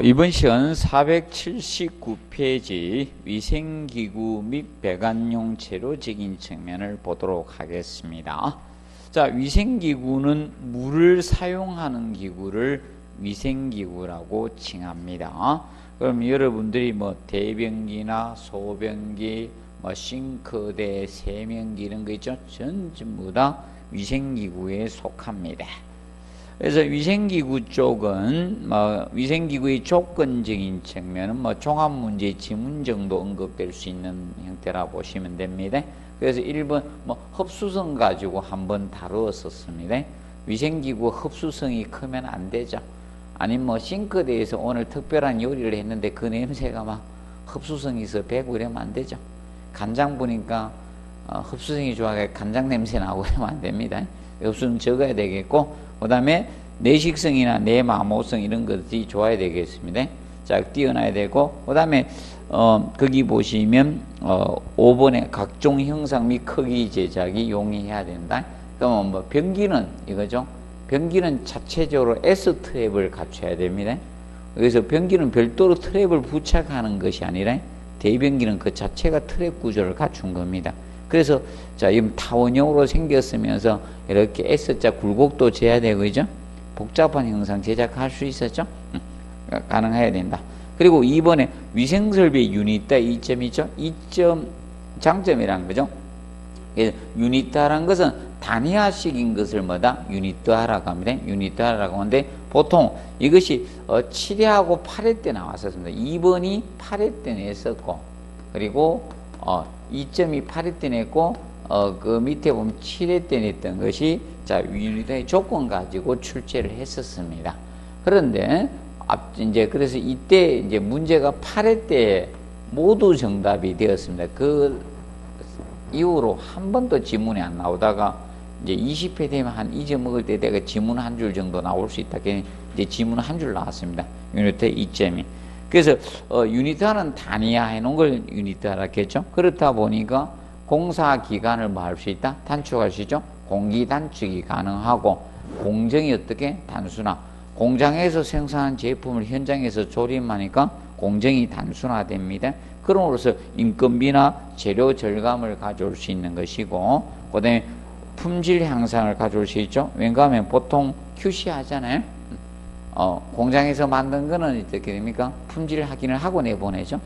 이번 시간 479페이지 위생기구 및 배관용 재료적인 측면을 보도록 하겠습니다. 자, 위생기구는 물을 사용하는 기구를 위생기구라고 칭합니다. 그럼 여러분들이 대변기나 소변기, 싱크대, 세면기 이런 거 있죠? 전부 다 위생기구에 속합니다. 그래서 위생기구 쪽은 위생기구의 조건적인 측면은 종합문제 지문 정도 언급될 수 있는 형태라 보시면 됩니다. 그래서 1번 흡수성 가지고 한번 다루었었습니다. 위생기구 흡수성이 크면 안 되죠. 아니면 싱크대에서 오늘 특별한 요리를 했는데 그 냄새가 막 흡수성이 있어 배고 이러면 안 되죠. 간장 보니까 흡수성이 좋아서 간장 냄새 나고 이러면 안 됩니다. 흡수는 적어야 되겠고, 그 다음에 내식성이나 내마모성 이런 것들이 좋아야 되겠습니다. 자, 띄어놔야 되고, 그 다음에 거기 보시면 5번에 각종 형상 및 크기 제작이 용이해야 된다. 그러면 변기는 이거죠. 변기는 자체적으로 S 트랩을 갖춰야 됩니다. 그래서 변기는 별도로 트랩을 부착하는 것이 아니라 대변기는 그 자체가 트랩 구조를 갖춘 겁니다. 그래서 자, 이 타원형으로 생겼으면서 이렇게 S자 굴곡도 재야 되고, 그죠? 복잡한 형상 제작할 수 있었죠? 가능해야 된다. 그리고 2번에 위생설비 유니타 이점이죠? 이점 장점이라는 거죠. 유니타라는 것은 단위화식인 것을 유니트화라고 합니다. 유니트화라고 하는데 보통 이것이 7회하고 8회 때 나왔었습니다. 2번이 8회 때 냈었고, 그리고 2점이 8회 때 냈고, 그 밑에 보면 7회 때 냈던 것이 자, 유니트의 조건 가지고 출제를 했었습니다. 그런데 그래서 이때 이제 문제가 8회 때 모두 정답이 되었습니다. 그 이후로 한 번도 지문이 안 나오다가 이제 20회 되면 한 잊어먹을 때 내가 지문 한 줄 정도 나올 수 있다. 이제 지문 한 줄 나왔습니다. 유니트 2점이. 그래서 유니트화는 단위화 해놓은 걸 유니트화라고 했죠. 그렇다 보니까 공사 기간을 할 수 있다? 단축할 수 있죠. 공기 단축이 가능하고, 공정이 어떻게? 단순화. 공장에서 생산한 제품을 현장에서 조립하니까 공정이 단순화됩니다. 그럼으로써 인건비나 재료 절감을 가져올 수 있는 것이고, 그 다음에 품질 향상을 가져올 수 있죠. 왜냐하면 보통 QC 하잖아요. 공장에서 만든 거는 어떻게 됩니까? 품질 확인을 하고 내보내죠.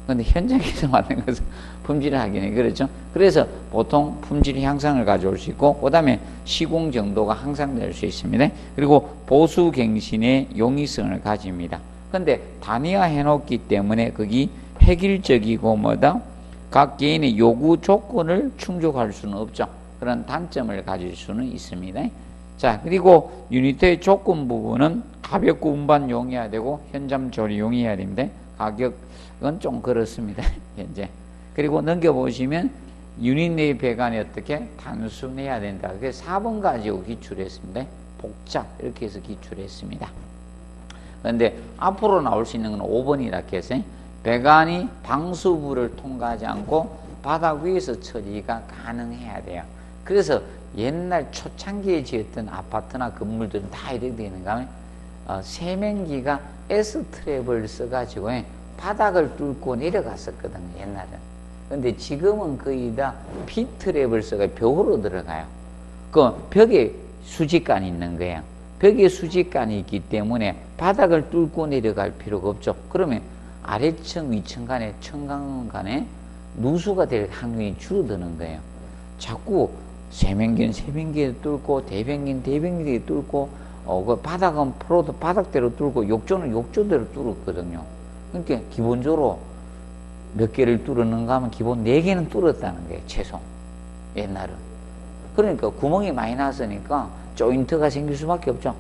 근데 현장에서 만든 것은 품질 확인이 그렇죠. 그래서 보통 품질 향상을 가져올 수 있고, 그 다음에 시공 정도가 향상될 수 있습니다. 그리고 보수 갱신의 용이성을 가집니다. 근데 단위화 해놓기 때문에 거기 획일적이고 각 개인의 요구 조건을 충족할 수는 없죠. 그런 단점을 가질 수는 있습니다. 자, 그리고 유니트의 조건 부분은 가볍고 운반 용이해야 되고 현장 조리 용이해야 됩니다. 가격은 좀 그렇습니다. 현재. 그리고 넘겨보시면 유닛 내 배관이 어떻게 단순해야 된다. 그래서 4번 가지고 기출했습니다. 복잡 이렇게 해서 기출했습니다. 그런데 앞으로 나올 수 있는 건 5번이라고 해서 배관이 방수부를 통과하지 않고 바닥 위에서 처리가 가능해야 돼요. 그래서 옛날 초창기에 지었던 아파트나 건물들은 다 이렇게 되는가 하면 세면기가 S트랩을 써가지고 바닥을 뚫고 내려갔었거든요, 옛날엔. 근데 지금은 거의 다 P트랩을 써가지고 벽으로 들어가요. 그 벽에 수직관이 있는 거예요. 벽에 수직관이 있기 때문에 바닥을 뚫고 내려갈 필요가 없죠. 그러면 아래층, 위층 간에, 층간 간에 누수가 될 확률이 줄어드는 거예요. 자꾸 세면기는 세면기에 뚫고, 대변기는 대변기에 뚫고, 그 바닥은 프로도 바닥대로 뚫고, 욕조는 욕조대로 뚫었거든요. 그러니까 기본적으로 몇 개를 뚫었는가 하면 기본 4개는 뚫었다는 거예요, 최소. 옛날은. 그러니까 구멍이 많이 났으니까 조인트가 생길 수밖에 없죠.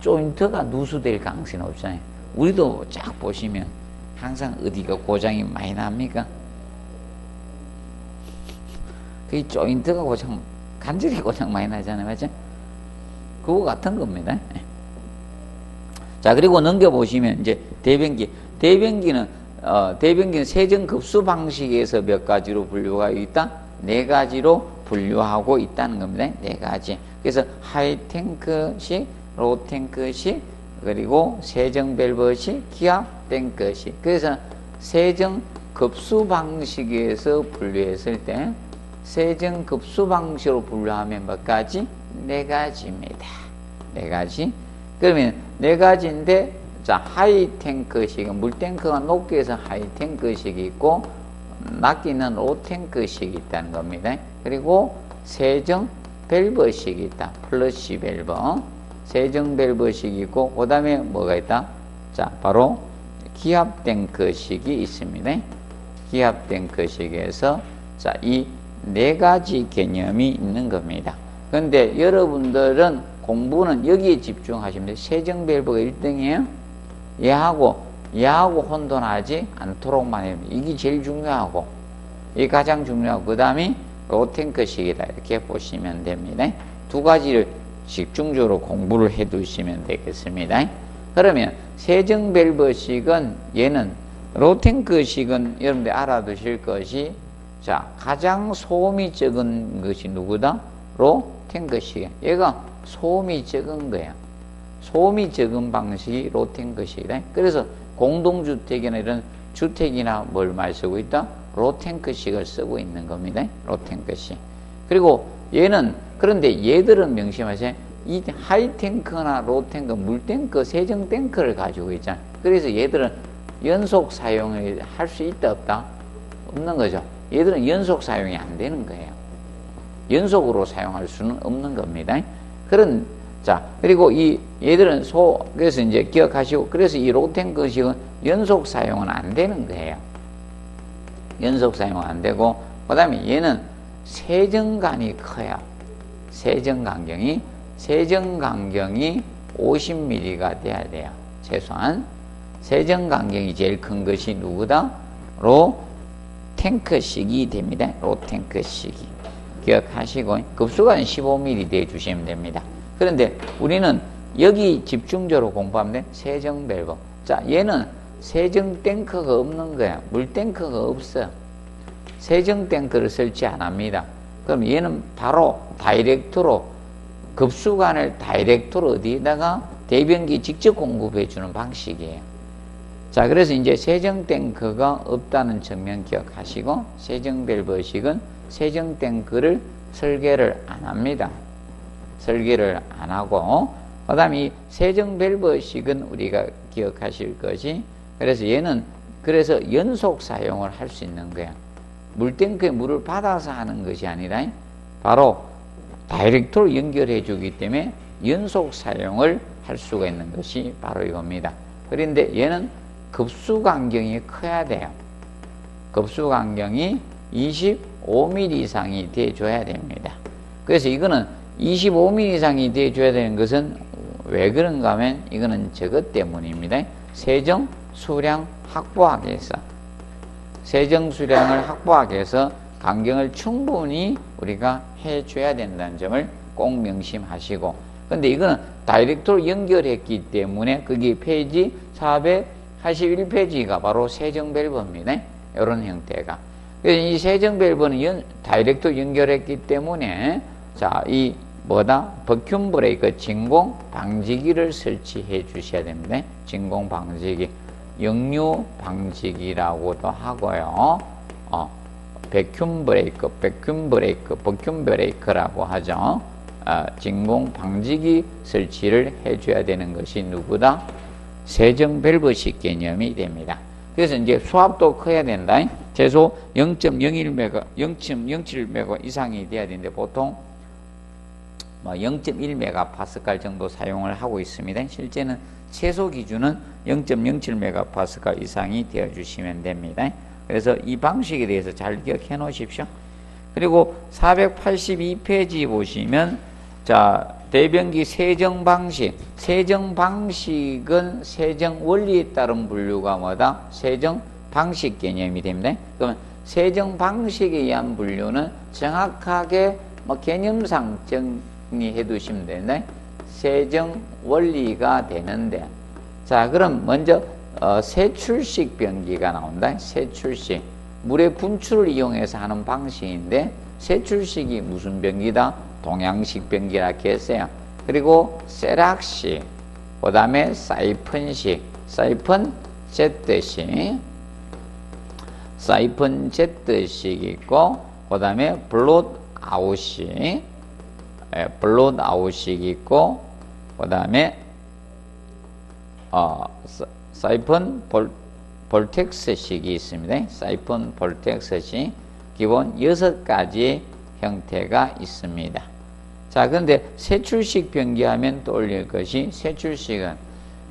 조인트가 누수될 가능성이 없잖아요. 우리도 쫙 보시면 항상 어디가 고장이 많이 납니까? 그 조인트가 고장, 간절히 고장 많이 나잖아요. 맞죠? 그거 같은 겁니다. 자, 그리고 넘겨보시면 이제 대변기는 세정급수 방식에서 몇 가지로 분류가 있다? 4가지로 분류하고 있다는 겁니다. 4가지. 그래서 하이탱크식, 로탱크식, 그리고 세정밸브식, 기압 탱크식. 그래서 세정 급수 방식에서 분류했을 때 세정 급수 방식으로 분류하면 몇 가지? 네 가지입니다. 네 가지. 그러면 네 가지인데, 자, 하이 탱크식은 물탱크가 높게 해서 하이 탱크식이 있고 낮기는 로 탱크식이 있다는 겁니다. 그리고 세정 밸브식이 있다. 플러시 밸브. 세정 밸브식이 있고, 그 다음에 뭐가 있다? 자, 바로 기압 탱크식이 있습니다. 기압 탱크식에서, 자, 이 네 가지 개념이 있는 겁니다. 그런데 여러분들은 공부는 여기에 집중하시면 돼요. 세정 밸브가 1등이에요. 얘하고 혼돈하지 않도록만 해요. 이게 제일 중요하고, 이게 가장 중요하고, 그 다음이 로탱크식이다. 이렇게 보시면 됩니다. 두 가지를 집중적으로 공부를 해 두시면 되겠습니다. 그러면 세정 밸브식은, 얘는 로탱크식은 여러분들 알아두실 것이, 자, 가장 소음이 적은 것이 누구다? 로탱크식. 얘가 소음이 적은 거야. 소음이 적은 방식이 로탱크식이다. 그래서 공동주택이나 이런 주택이나 뭘 많이 쓰고 있다? 로탱크식을 쓰고 있는 겁니다. 로탱크식. 그리고 얘는, 그런데 얘들은 명심하세요. 이 하이탱크나 로탱크, 물탱크, 세정탱크를 가지고 있잖아. 그래서 얘들은 연속 사용을 할 수 있다, 없다? 없는 거죠. 얘들은 연속 사용이 안 되는 거예요. 연속으로 사용할 수는 없는 겁니다. 자, 그리고 얘들은 그래서 이제 기억하시고, 그래서 이 로탱크식은 연속 사용은 안 되는 거예요. 연속 사용은 안 되고, 그 다음에 얘는 세정간이 커요. 세정간경이 50mm가 돼야 돼요. 최소한. 세정간경이 제일 큰 것이 누구다? 로탱크식이 됩니다. 로탱크식이. 기억하시고, 급수가 15mm 대주시면 됩니다. 그런데 우리는 여기 집중적으로 공부하면 돼. 세정 밸브. 자, 얘는 세정 탱크가 없는 거야. 물 탱크가 없어. 세정 탱크를 설치 안 합니다. 그럼 얘는 바로 다이렉트로, 급수관을 다이렉트로 어디에다가 대변기 직접 공급해 주는 방식이에요. 자, 그래서 이제 세정 탱크가 없다는 측면 기억하시고, 세정 밸브식은 세정 탱크를 설계를 안 합니다. 설계를 안 하고, 그 다음에 이 세정 밸브식은 우리가 기억하실 것이, 그래서 얘는 그래서 연속 사용을 할 수 있는 거야. 물탱크에 물을 받아서 하는 것이 아니라 바로 다이렉트로 연결해 주기 때문에 연속 사용을 할 수가 있는 것이 바로 이겁니다. 그런데 얘는 급수 간격이 커야 돼요. 급수 간격이 25mm 이상이 돼줘야 됩니다. 그래서 이거는 25mm 이상이 돼줘야 되는 것은 왜 그런가 하면 이거는 저것 때문입니다. 세정 수량 확보하기 위해서. 세정 수량을 확보하기 위해서 간격을 충분히 우리가 해줘야 된다는 점을 꼭 명심하시고, 근데 이거는 다이렉트로 연결했기 때문에 그게 페이지 481페이지가 바로 세정 밸브입니다. 이런 형태가. 그래서 이 세정 밸브는 다이렉트로 연결했기 때문에, 자, 이 버큐움 브레이크 진공 방지기를 설치해 주셔야 됩니다. 진공 방지기. 역류 방지기라고도 하고요. 버큐움 브레이크라고 하죠. 진공 방지기 설치를 해줘야 되는 것이 누구다? 세정 밸브식 개념이 됩니다. 그래서 이제 수압도 커야 된다. 최소 0.01메가, 0.07메가 이상이 돼야 되는데 보통 0.1메가파스칼 정도 사용을 하고 있습니다. 실제는 최소 기준은 0.07메가파스칼 이상이 되어 주시면 됩니다. 그래서 이 방식에 대해서 잘 기억해 놓으십시오. 그리고 482페이지 보시면, 자, 대변기 세정 방식. 세정 방식은 세정 원리에 따른 분류가 뭐다? 세정 방식 개념이 됩니다. 그러면 세정 방식에 의한 분류는 정확하게 개념상 정리해 두시면 되는데, 세정 원리가 되는데, 자, 그럼 먼저 세출식 변기가 나온다. 세출식. 물의 분출을 이용해서 하는 방식인데, 세출식이 무슨 변기다? 동양식 변기라고 했어요. 그리고 세락식, 그 다음에 사이펀식, 사이펀 Z식, 사이펀 Z식 있고, 그 다음에 블롯 아웃식, 블롯 아웃식 있고, 그 다음에 사이펀 볼텍스식이 있습니다. 사이펀 볼텍스식 기본 6가지 형태가 있습니다. 자, 그런데 세출식 변기하면 떠올릴 것이 세출식은,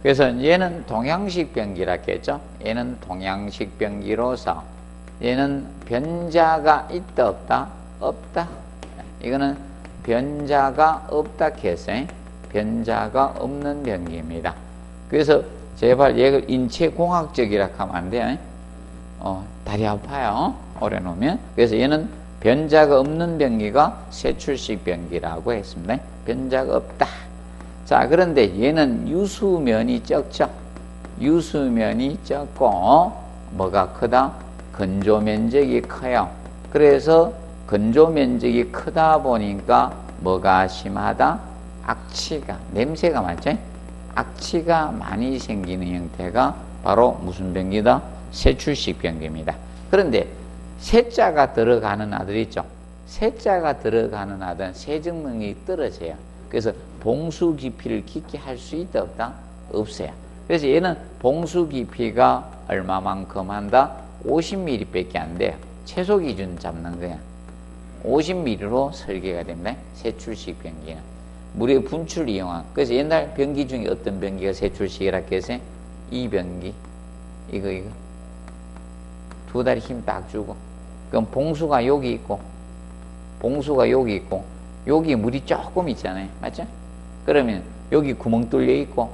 그래서 얘는 동양식 변기라 했죠. 얘는 동양식 변기로서 얘는 변자가 있다 없다? 없다. 이거는 변자가 없다 했어요. 변자가 없는 변기입니다. 그래서 제발 얘를 인체공학적이라 하면 안 돼요. 다리 아파요. 오래 놓으면. 그래서 얘는 변자가 없는 변기가 세출식 변기라고 했습니다. 변자가 없다. 자, 그런데 얘는 유수면이 적죠. 유수면이 적고 뭐가 크다? 건조 면적이 커요. 그래서 건조 면적이 크다 보니까 뭐가 심하다? 악취가, 냄새가 맞죠? 악취가 많이 생기는 형태가 바로 무슨 변기다? 세출식 변기입니다. 그런데 세자가 들어가는 아들 있죠? 세자가 들어가는 아들은 세정 능력이 떨어져요. 그래서 봉수 깊이를 깊게 할 수 있다 없다? 없어요. 그래서 얘는 봉수 깊이가 얼마만큼 한다? 50mm 밖에 안 돼요. 최소 기준 잡는 거야. 50mm로 설계가 됩니다. 세출식 변기는. 물의 분출을 이용한. 그래서 옛날 변기 중에 어떤 변기가 세출식이라고 해서 이 변기. 이거. 두 다리 힘 딱 주고. 그럼 봉수가 여기 있고, 봉수가 여기 있고, 여기 물이 조금 있잖아요. 맞죠? 그러면 여기 구멍 뚫려 있고,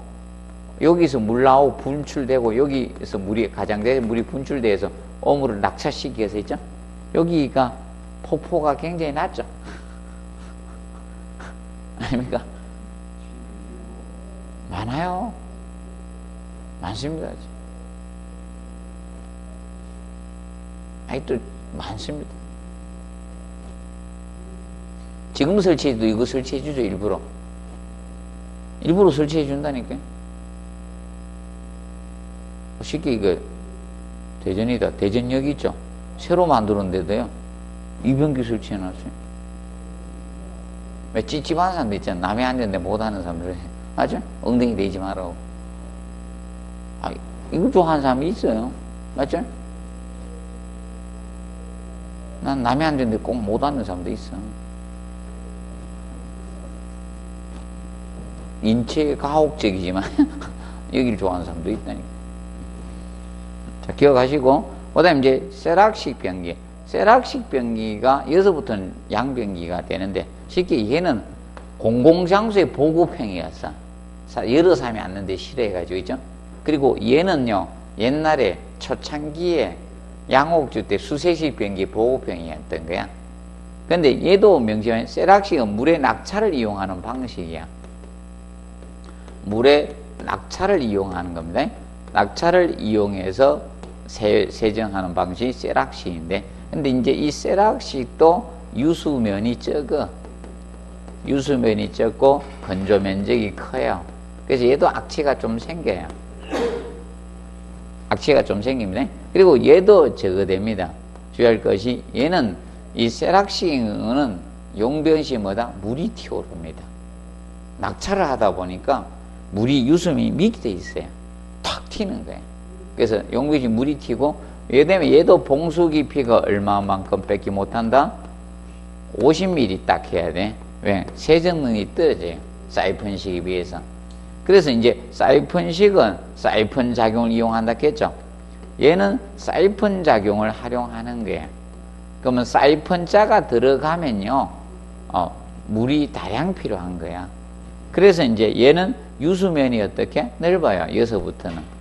여기서 물 나오고 분출되고, 여기서 물이 가장돼서 물이 분출돼서 오물을 낙차시키기 위해서 있죠? 여기가 폭포가 굉장히 낮죠? 아닙니까? 많아요. 많습니다. 아직도 많습니다. 지금 설치해도 이거 설치해 주죠. 일부러 설치해 준다니까요. 쉽게 이거 대전이다. 대전역 있죠. 새로 만들었는데도요, 이변기 설치해 놨어요. 왜 찝찝한 사람도 있잖아. 남이 앉았는데 못하는 사람들. 맞죠? 엉덩이 대지 말라고. 이거 좋아하는 사람이 있어요. 맞죠? 난 남이 앉았는데 꼭 못 앉는 사람도 있어. 인체 가혹적이지만 여기를 좋아하는 사람도 있다니까. 자, 기억하시고, 그 다음에 이제 세락식 변기. 세락식 변기가 여기서부터는 양변기가 되는데, 쉽게 얘는 공공장소의 보급형이었어. 여러 사람이 앉는데 싫어해가지고, 있죠? 그리고 얘는요, 옛날에 초창기에 양옥주 때 수세식 변기 보급형이었던 거야. 근데 얘도 명시하면 세락식은 물의 낙차를 이용하는 방식이야. 물의 낙차를 이용하는 겁니다. 낙차를 이용해서 세정하는 방식이 세락식인데, 근데 이제 이 세락식도 유수면이 적어. 유수면이 적고 건조 면적이 커요. 그래서 얘도 악취가 좀 생겨요. 악취가 좀 생깁니다. 그리고 얘도 제거됩니다. 주의할 것이, 얘는 이 세락식은 용변시 뭐다? 물이 튀어오릅니다. 낙차를 하다 보니까 물이 유수면이 밑에 있어요. 탁 튀는 거예요. 그래서 용변시 물이 튀고, 얘도 봉수 깊이가 얼마만큼 뺏기 못한다? 50mm 딱 해야 돼. 왜? 세정 능력이 떨어져요. 사이펀식에 비해서. 그래서 이제 사이펀식은 사이펀 작용을 이용한다 했죠. 얘는 사이펀 작용을 활용하는 거예요. 그러면 사이펀자가 들어가면요, 물이 다량 필요한 거야. 그래서 이제 얘는 유수면이 어떻게? 넓어요. 여기서부터는.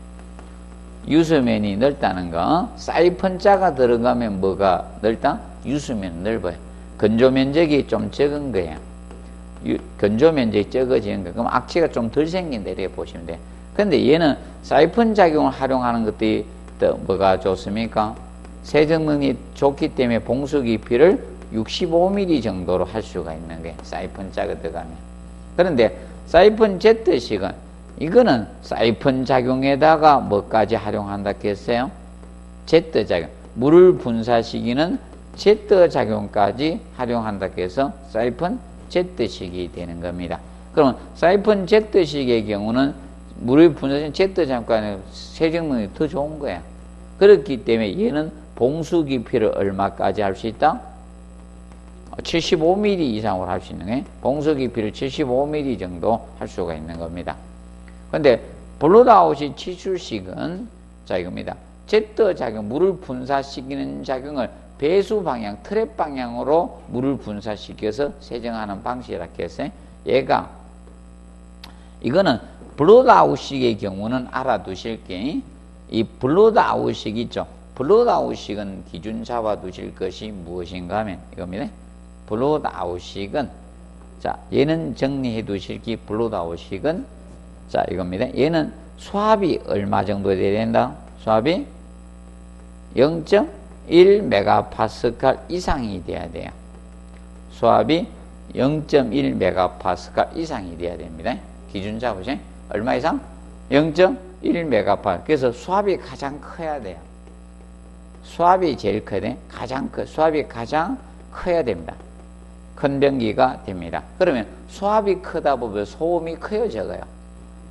유수면이 넓다는 거. 사이펀자가 들어가면 뭐가 넓다? 유수면 넓어요. 건조 면적이 좀 적은 거예요. 건조 면적이 적어지는 거. 그럼 악취가 좀 덜 생긴다 이렇게 보시면 돼요. 근데 얘는 사이펀 작용을 활용하는 것들이 또 뭐가 좋습니까? 세정 능력이 좋기 때문에 봉수 깊이를 65mm 정도로 할 수가 있는 거예요. 사이펀 자가 들어가면. 그런데 사이펀 Z식은 이거는 사이펀 작용에다가 뭐까지 활용한다 했어요? 제트 작용. 물을 분사시키는 제트 작용까지 활용한다 해서 사이펀 제트식이 되는 겁니다. 그러면 사이펀 제트식의 경우는 물을 분사시키는 제트 작용과는 세정 능력이 더 좋은 거야. 그렇기 때문에 얘는 봉수 깊이를 얼마까지 할 수 있다? 75mm 이상으로 할 수 있는 거예요. 봉수 깊이를 75mm 정도 할 수가 있는 겁니다. 근데 블루드아웃이 치출식은 자 이겁니다. 제트 작용, 물을 분사시키는 작용을 배수 방향, 트랩 방향으로 물을 분사시켜서 세정하는 방식이라 했어요. 얘가 이거는 블루드아웃식의 경우는 알아두실 게 이 블루드아웃식 있죠. 블루드아웃식은 기준 잡아두실 것이 무엇인가 하면 이겁니다. 블루드아웃식은 자 얘는 정리해 두실 게 블루드아웃식은 자 이겁니다. 얘는 수압이 얼마 정도 돼야 된다? 수압이 0.1메가파스칼 이상이 돼야 돼요. 수압이 0.1메가파스칼 이상이 돼야 됩니다. 기준 잡으세요. 얼마 이상? 0.1메가파스칼. 그래서 수압이 가장 커야 돼요. 수압이 제일 커야 돼. 가장 커. 수압이 가장 커야 됩니다. 큰 변기가 됩니다. 그러면 수압이 크다 보면 소음이 커요, 적어요?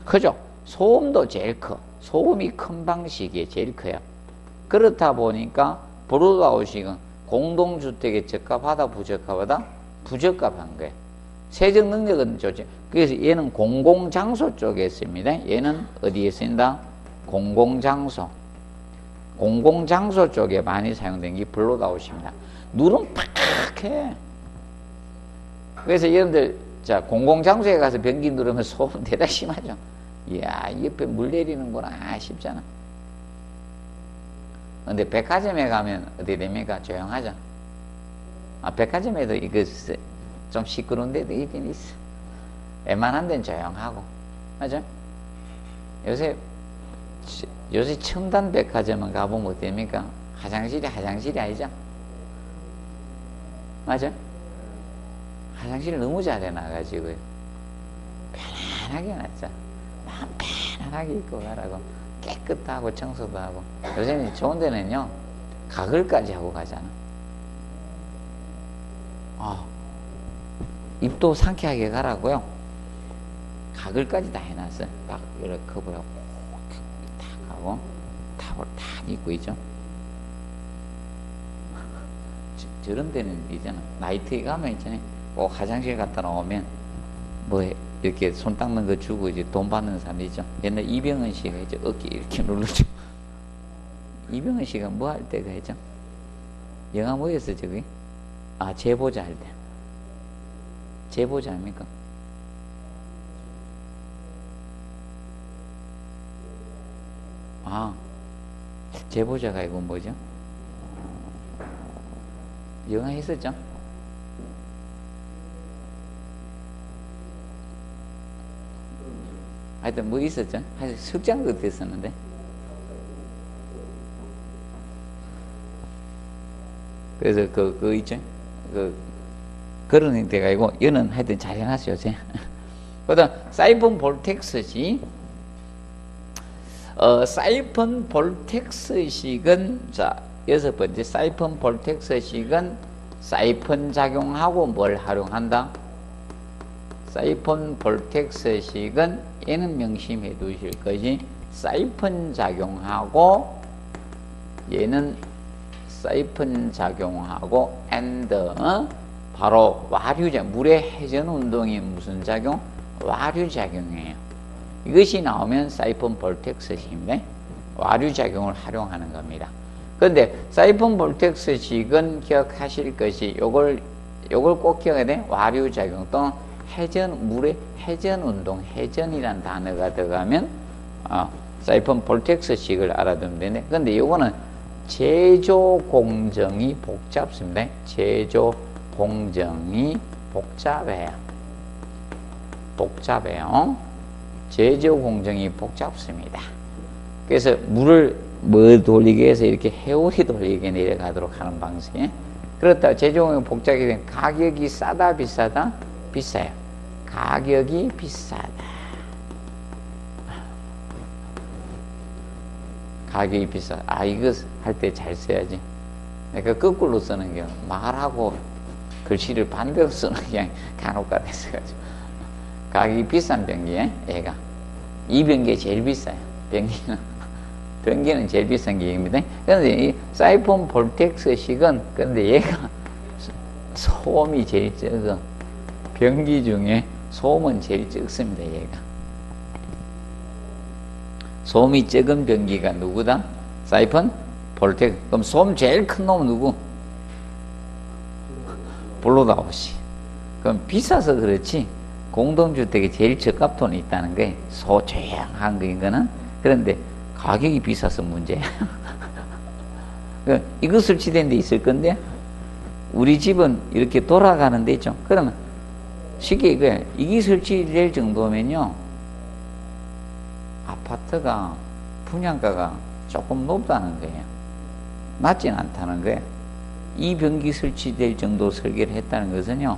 크죠? 소음도 제일 커. 소음이 큰 방식이 제일 커요. 그렇다 보니까 블루드아웃식은 공동주택에 적합하다, 부적합하다? 부적합한 거예요. 세정 능력은 좋죠. 그래서 얘는 공공장소 쪽에 있습니다. 얘는 어디에 쓰인다? 공공장소. 공공장소 쪽에 많이 사용된 게 블루드아웃입니다. 눈은 팍해. 그래서 여러분들 자 공공장소에 가서 변기 누르면 소음 대단히 심하죠. 이야 옆에 물 내리는구나 싶잖아. 근데 백화점에 가면 어떻게 됩니까? 조용하죠. 백화점에도 이거 좀 시끄러운 데도 있긴 있어. 웬만한 데는 조용하고. 맞아? 요새 첨단 백화점은 가보면 어떻습니까? 화장실이 아니죠? 맞아? 화장실을 너무 잘 해놔가지고 편안하게 해놨죠. 마음 편안하게 입고 가라고. 깨끗하고 청소도 하고. 요새는 좋은 데는요 가글까지 하고 가잖아. 입도 상쾌하게 가라고요. 가글까지 다 해놨어. 딱 이렇게 컵을 탁 하고 탑을 탁 입고 있죠. 저런 데는 있잖아. 나이트에 가면 있잖아요. 꼭 화장실 갔다 나오면 뭐 이렇게 손 닦는 거 주고 이제 돈 받는 사람 있죠. 옛날 이병헌 씨가 이제 어깨 이렇게 눌러줘. 이병헌 씨가 뭐 할 때가 있죠? 영화 뭐였어 저기? 제보자 할 때. 제보자 아닙니까? 제보자가 이거 뭐죠? 영화 했었죠? 하여튼 뭐 있었죠? 하여튼 석장도 됐었는데. 그래서 그 있죠? 그런 데가 아니고, 얘는 하여튼 잘 해놨어요, 요새. 그 다음, 사이펀 볼텍스식. 사이펀 볼텍스식은, 자, 6번째, 사이펀 볼텍스식은 사이펀 작용하고 뭘 활용한다? 사이펀 볼텍스식은 얘는 명심해 두실 것이 사이펀 작용하고 얘는 사이펀 작용하고 바로 와류작, 물의 회전 운동이 무슨 작용? 와류작용이에요. 이것이 나오면 사이펀 볼텍스식입니다. 와류작용을 활용하는 겁니다. 그런데 사이펀 볼텍스식은 기억하실 것이 요걸 꼭 기억해야 돼. 와류작용 또는 물의 회전 운동, 회전이라는 단어가 들어가면 사이펀 볼텍스식을 알아두면 되는데, 근데 요거는 제조 공정이 복잡습니다. 제조 공정이 복잡해요. 제조 공정이 복잡습니다. 그래서 물을 돌리게 해서 이렇게 해오리 돌리게 내려가도록 하는 방식이에요. 그렇다고 제조 공정이 복잡하게 되면 가격이 싸다, 비싸다? 비싸요. 가격이 비싸다. 가격이 비싸. 아, 이거 할 때 잘 써야지. 그러니까 거꾸로 쓰는 게 말하고 글씨를 반대로 쓰는 게 간혹가 됐어가지고. 가격이 비싼 변기에 얘가. 이 변기가 제일 비싸요. 변기는 제일 비싼 기계입니다. 그런데 이 사이폰 볼텍스식은 근데 얘가 소음이 제일 적어. 변기 중에 소음은 제일 적습니다. 얘가. 소음이 적은 변기가 누구다? 사이폰 볼텍스. 그럼 소음 제일 큰 놈은 누구? 블루다우시. 그럼 비싸서 그렇지 공동주택에 제일 적합 돈이 있다는 게 소조용한 거는. 그런데 가격이 비싸서 문제야. 이거 설치된 데 있을 건데 우리 집은 이렇게 돌아가는 데 있죠. 그러면 쉽게 이거야. 이게 설치될 정도면요 아파트가 분양가가 조금 높다는 거예요. 낮진 않다는 거예요. 이 변기 설치될 정도 설계를 했다는 것은요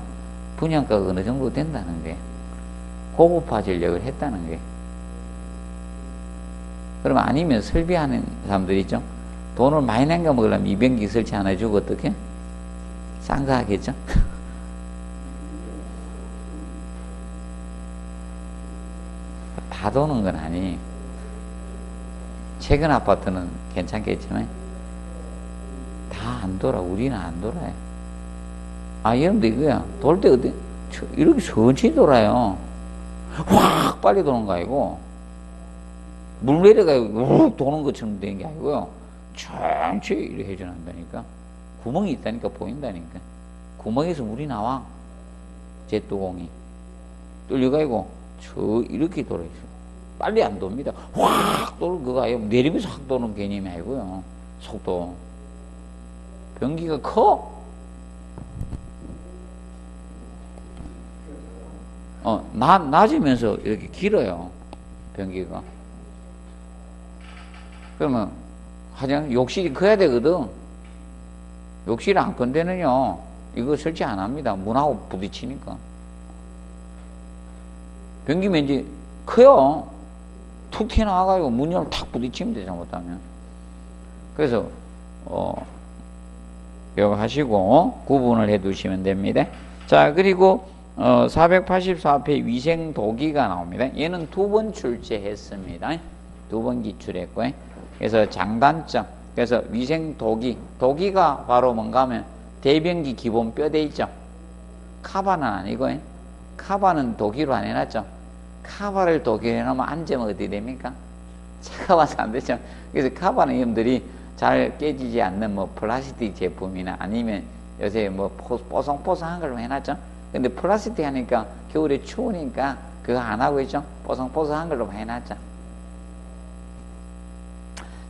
분양가가 어느 정도 된다는 거예요. 고급화 전략을 했다는 거예요. 그러면 아니면 설비하는 사람들 있죠. 돈을 많이 남겨 먹으려면 이 변기 설치 안 해주고 어떻게? 싼 거 하겠죠? 다 도는 건 아니. 최근 아파트는 괜찮겠지만 다 안 돌아. 우리는 안 돌아요. 아, 여러분들 이거야. 돌 때 어디 이렇게 천천히 돌아요. 확 빨리 도는 거 아니고 물 내려가요. 욱 도는 것처럼 되는 게 아니고요. 천천히 이렇게 해줘난다니까. 구멍이 있다니까 보인다니까. 구멍에서 물이 나와. 제뚜공이 뚫려가지고 저 이렇게 돌아있어. 빨리 안 돕니다. 확 도는 그거 아니에요. 내리면서 확 도는 개념이 아니고요. 속도. 변기가 커. 낮으면서 이렇게 길어요. 변기가. 그러면 욕실이 커야 되거든. 욕실이 안 큰 데는요 이거 설치 안 합니다. 문하고 부딪히니까. 변기면 이제 커요. 툭 튀어나와가지고 문열을 탁 부딪히면 되죠. 못하면. 그래서 이거 하시고 구분을 해 두시면 됩니다. 자, 그리고 484페이지 위생도기가 나옵니다. 얘는 2번 출제했습니다. 2번 기출했고요. 그래서 장단점. 그래서 위생도기. 도기가 바로 뭔가 하면 대변기 기본 뼈대 있죠. 카바는 아니고 카바는 도기로 안 해놨죠. 카바를 도기로 해놓으면 앉으면 어디 됩니까? 차가워서 안 되죠. 그래서 카바는 여러분들이 잘 깨지지 않는 뭐 플라스틱 제품이나 아니면 요새 뭐 뽀송뽀송한 걸로 해놨죠. 근데 플라스틱 하니까 겨울에 추우니까 그거 안 하고 있죠. 뽀송뽀송한 걸로 해놨죠.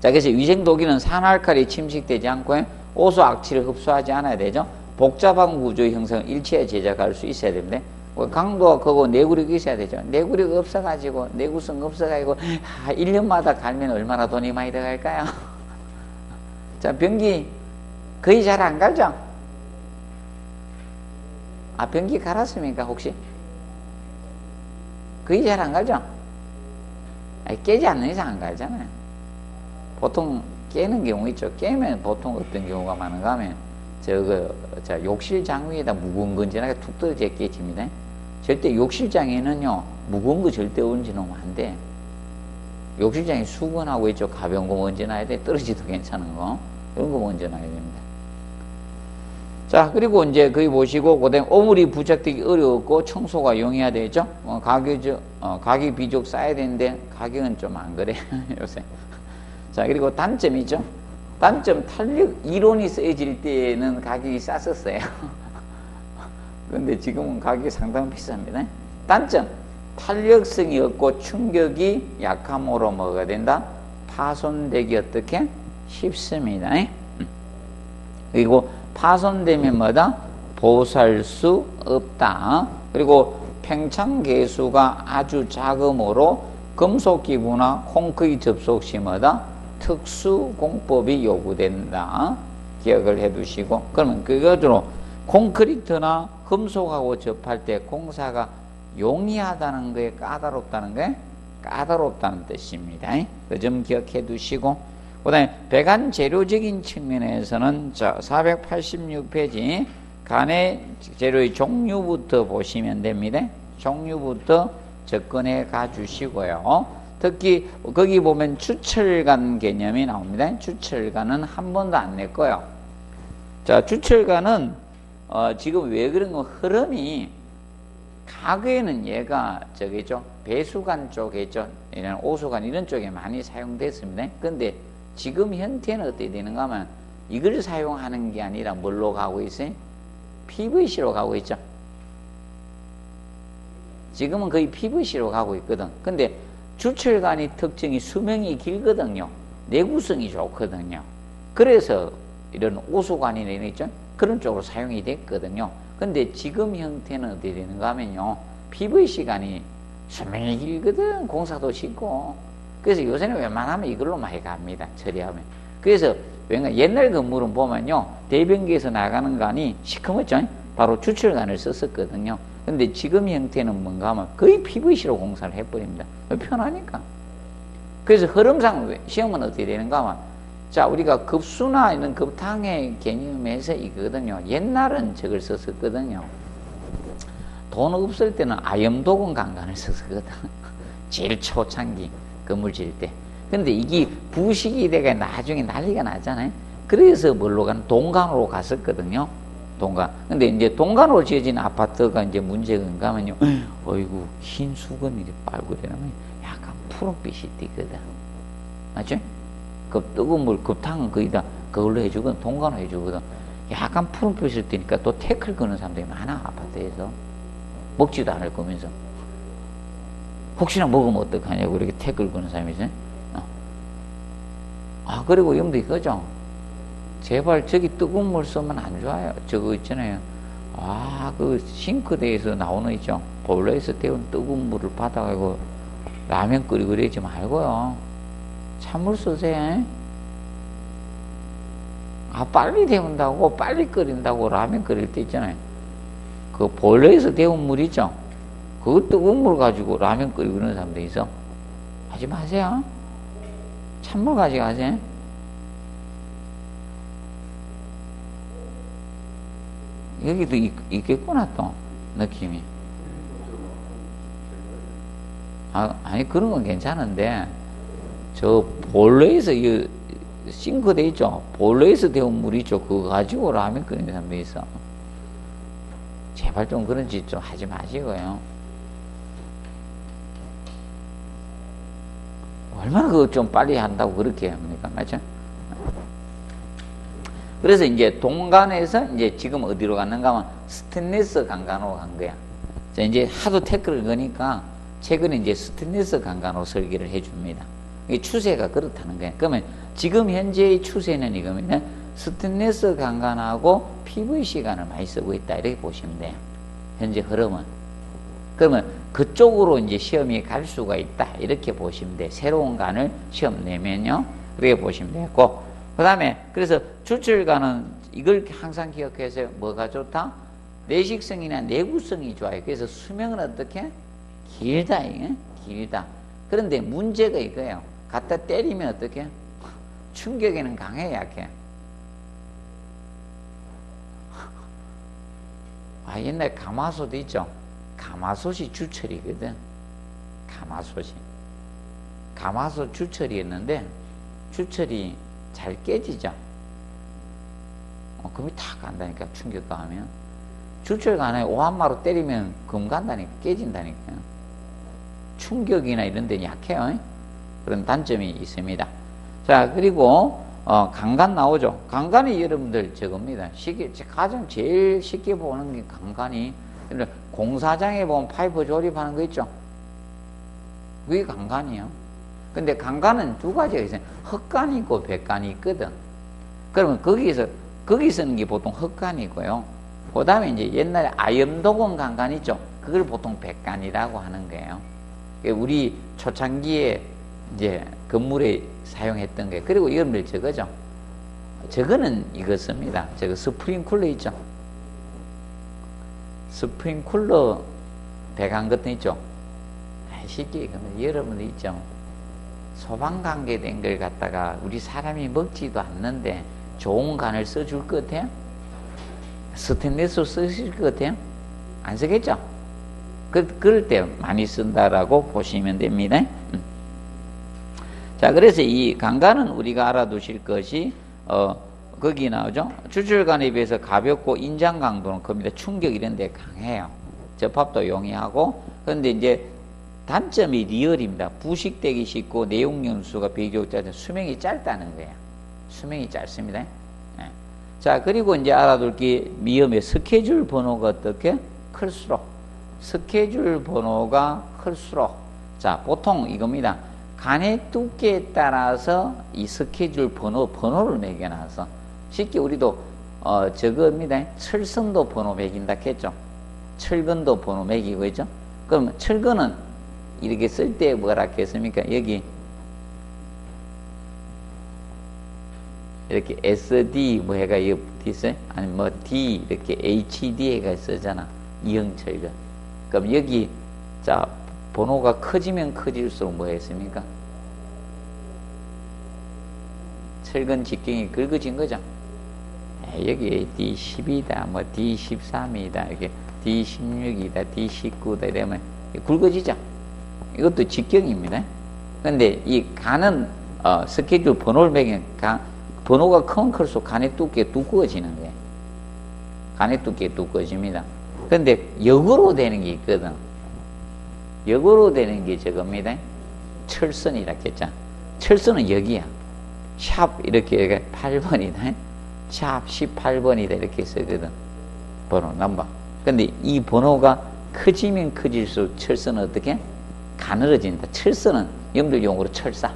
자, 그래서 위생도기는 산화알칼리 침식되지 않고 오수 악취를 흡수하지 않아야 되죠. 복잡한 구조의 형성을 일체에 제작할 수 있어야 됩니다. 강도가 크고 내구력이 있어야 되죠. 내구력 없어가지고 내구성 없어가지고 1년마다 갈면 얼마나 돈이 많이 들어갈까요? 자, 변기 거의 잘 안 갈죠? 아, 변기 갈았습니까 혹시? 거의 잘 안 갈죠? 아니, 깨지 않는 이상 안 갈잖아요. 보통 깨는 경우 있죠. 깨면 보통 어떤 경우가 많은가 하면 욕실 장위에다 무거운 거 얹어놔가 툭 떨어져 깨집니다. 절대 욕실장에는요 무거운 거 절대 얹어놓으면 안 돼. 욕실장에 수건하고 있죠. 가벼운 거 얹어놔야 돼. 떨어지도 괜찮은 거 이런 거 얹어놔야 됩니다. 자, 그리고 이제 거기 보시고 그다음 오물이 부착되기 어려웠고 청소가 용이해야 되죠. 가격 비족 싸야 되는데 가격은 좀 안 그래 요새. 자, 그리고 단점이죠. 단점, 탄력 이론이 쓰여질 때는 가격이 쌌었어요. 그런데 지금은 가격이 상당히 비쌉니다. 단점, 탄력성이 없고 충격이 약함으로 뭐가 된다? 파손되기 어떻게? 쉽습니다. 그리고 파손되면 뭐다? 보수할 수 없다. 그리고 팽창 계수가 아주 작으므로 금속기구나 콘크리트 접속 시 뭐다? 특수 공법이 요구된다. 기억을 해 두시고. 그러면 그것으로 콘크리트나 금속하고 접할 때 공사가 용이하다는 거에 까다롭다는 게 까다롭다는 뜻입니다. 그 점 기억해 두시고. 그 다음에 배관 재료적인 측면에서는 자 486페이지 간의 재료의 종류부터 보시면 됩니다. 종류부터 접근해 가 주시고요. 특히 거기 보면 추철간 개념이 나옵니다. 추철간은 한 번도 안 냈고요. 자, 추철간은 지금 왜 그런 거 흐름이 과거에는 얘가 저기죠 배수관 쪽에죠 이런 오수관 이런 쪽에 많이 사용됐습니다. 근데 지금 현재는 어떻게 되는가 하면 이걸 사용하는 게 아니라 뭘로 가고 있어요? PVC로 가고 있죠. 지금은 거의 PVC로 가고 있거든. 근데 주철관의 특징이 수명이 길거든요. 내구성이 좋거든요. 그래서 이런 오수관이나 이런 있죠? 그런 쪽으로 사용이 됐거든요. 근데 지금 형태는 어떻게 되는가 하면요. PVC관이 수명이 길거든. 공사도 쉽고. 그래서 요새는 웬만하면 이걸로 많이 갑니다. 처리하면. 그래서 옛날 건물은 보면요. 대변기에서 나가는 관이 시커멓죠? 바로 주철관을 썼었거든요. 근데 지금 형태는 뭔가 하면 거의 PVC로 공사를 해버립니다. 편하니까. 그래서 흐름상 시험은 어떻게 되는가 하면 자, 우리가 급수나 이런 급탕의 개념에서 이거거든요. 옛날은 저걸 썼었거든요. 돈 없을 때는 아염도금 강간을 썼었거든. 제일 초창기 건물 지을 때. 근데 이게 부식이 돼가 나중에 난리가 나잖아요. 그래서 뭘로 가는 동간으로 갔었거든요. 동간. 근데 이제 동간으로 지어진 아파트가 이제 문제가 뭔가 하면요. 어이구, 흰 수건이 빨고 이러면 약간 푸른빛이 띄거든. 맞죠? 그 뜨거운 물, 급탕은 거의 다 그걸로 해주거든. 동간으로 해주거든. 약간 푸른빛을 띄니까 또 태클 거는 사람들이 많아, 아파트에서. 먹지도 않을 거면서. 혹시나 먹으면 어떡하냐고 이렇게 태클 거는 사람이 있어요. 그리고 여러분들 이거죠. 제발 저기 뜨거운 물 쓰면 안 좋아요. 저거 있잖아요. 그 싱크대에서 나오는 있죠. 보일러에서 데운 뜨거운 물을 받아가지고 라면 끓이고 그러지 말고요. 찬물 쓰세요. 빨리 데운다고, 빨리 끓인다고 라면 끓일 때 있잖아요. 그 보일러에서 데운 물 있죠. 그 뜨거운 물 가지고 라면 끓이고 그러는 사람도 있어. 하지 마세요. 찬물 가지고 하세요. 여기도 있겠구나, 또, 느낌이. 아니, 그런 건 괜찮은데, 저, 보일러에서, 싱크대 있죠? 보일러에서 데운 물 있죠? 그거 가지고 라면 끓이는 사람도 있어. 제발 좀 그런 짓 좀 하지 마시고요. 얼마나 그거 좀 빨리 한다고 그렇게 합니까? 맞죠? 그래서 이제 동간에서 이제 지금 어디로 갔는가 하면 스테인리스 강간으로 간 거야. 자, 이제 하도 태클을 거니까 최근에 이제 스테인리스 강간으로 설계를 해줍니다. 이게 추세가 그렇다는 거야. 그러면 지금 현재의 추세는 이겁니다. 스테인리스 강간하고 PVC관을 많이 쓰고 있다. 이렇게 보시면 돼요. 현재 흐름은. 그러면 그쪽으로 이제 시험이 갈 수가 있다. 이렇게 보시면 돼. 새로운 간을 시험 내면요. 그렇게 보시면 되고. 그 다음에, 그래서 주철관은 이걸 항상 기억해서 뭐가 좋다? 내식성이나 내구성이 좋아요. 그래서 수명은 어떻게? 길다, 이게? 길다. 그런데 문제가 이거예요. 갖다 때리면 어떻게? 충격에는 강해, 약해? 옛날 가마솥 있죠? 가마솥이 주철이거든. 가마솥이. 가마솥 주철이었는데, 주철이 잘 깨지죠. 금이 탁 간다니까, 충격 가하면. 주철 간에 오한마로 때리면 금 간다니까, 깨진다니까요. 충격이나 이런 데는 약해요. 그런 단점이 있습니다. 자, 그리고, 강간 나오죠. 강간이 여러분들 저겁니다. 가장 제일 쉽게 보는 게 강간이, 공사장에 보면 파이프 조립하는 거 있죠. 그게 강간이에요. 근데 강간은 두 가지가 있어요. 헛간이 있고 백간이 있거든. 그러면 거기 쓰는 게 보통 헛간이고요. 그 다음에 이제 옛날에 아염도금 강간 있죠. 그걸 보통 백간이라고 하는 거예요. 우리 초창기에 이제 건물에 사용했던 거예요. 그리고 여러분들 저거죠. 저거는 이거 저거 스프링쿨러 있죠. 스프링쿨러 배관 같은 있죠. 쉽게 여러분들 있죠. 소방관계 된 걸 갖다가 우리 사람이 먹지도 않는데 좋은 간을 써줄 것 같아요? 스테인리스 쓰실 것 같아요? 안 쓰겠죠? 그럴 때 많이 쓴다라고 보시면 됩니다. 자, 그래서 이 강간은 우리가 알아두실 것이 거기 나오죠. 추출간에 비해서 가볍고 인장 강도는 큽니다. 충격 이런 데 강해요. 접합도 용이하고. 그런데 이제 단점이 리얼입니다. 부식되기 쉽고 내용 연수가 비교적 짧은 수명이 짧다는 거예요. 수명이 짧습니다. 네. 자, 그리고 이제 알아둘 게 위험의 스케줄 번호가 어떻게 클수록, 스케줄 번호가 클수록, 자, 보통 이겁니다. 간의 두께에 따라서 이 스케줄 번호를 매겨놔서 쉽게 우리도 저겁니다. 철선도 번호 매긴다 했죠. 철근도 번호 매기고 있죠. 그럼 철근은 이렇게 쓸 때 뭐라 했습니까? 여기 이렇게 SD 뭐 해가 여기 있어요? 아니 뭐 D 이렇게 HD가 쓰잖아. 이형철근. 그럼 여기 자 번호가 커지면 커질수록 뭐 했습니까? 철근 직경이 굵어진 거죠. 여기 D12다, 뭐 D13이다, 이렇게 D16이다, D19다 이러면 굵어지죠. 이것도 직경입니다. 근데 이 간은 스케줄 번호를 매기면 번호가 크면 클수록 간의 두께 두꺼워지는 거예요. 간의 두께 두꺼워집니다. 근데 역으로 되는 게 있거든. 역으로 되는 게 저겁니다. 철선이라 했죠. 철선은 여기야. 샵 이렇게 8번이다. 샵 18번이다 이렇게 쓰거든. 번호 넘버. 근데 이 번호가 커지면 커질수록 철선은 어떻게? 가늘어진다. 철선은 여러분들 용어로 철사.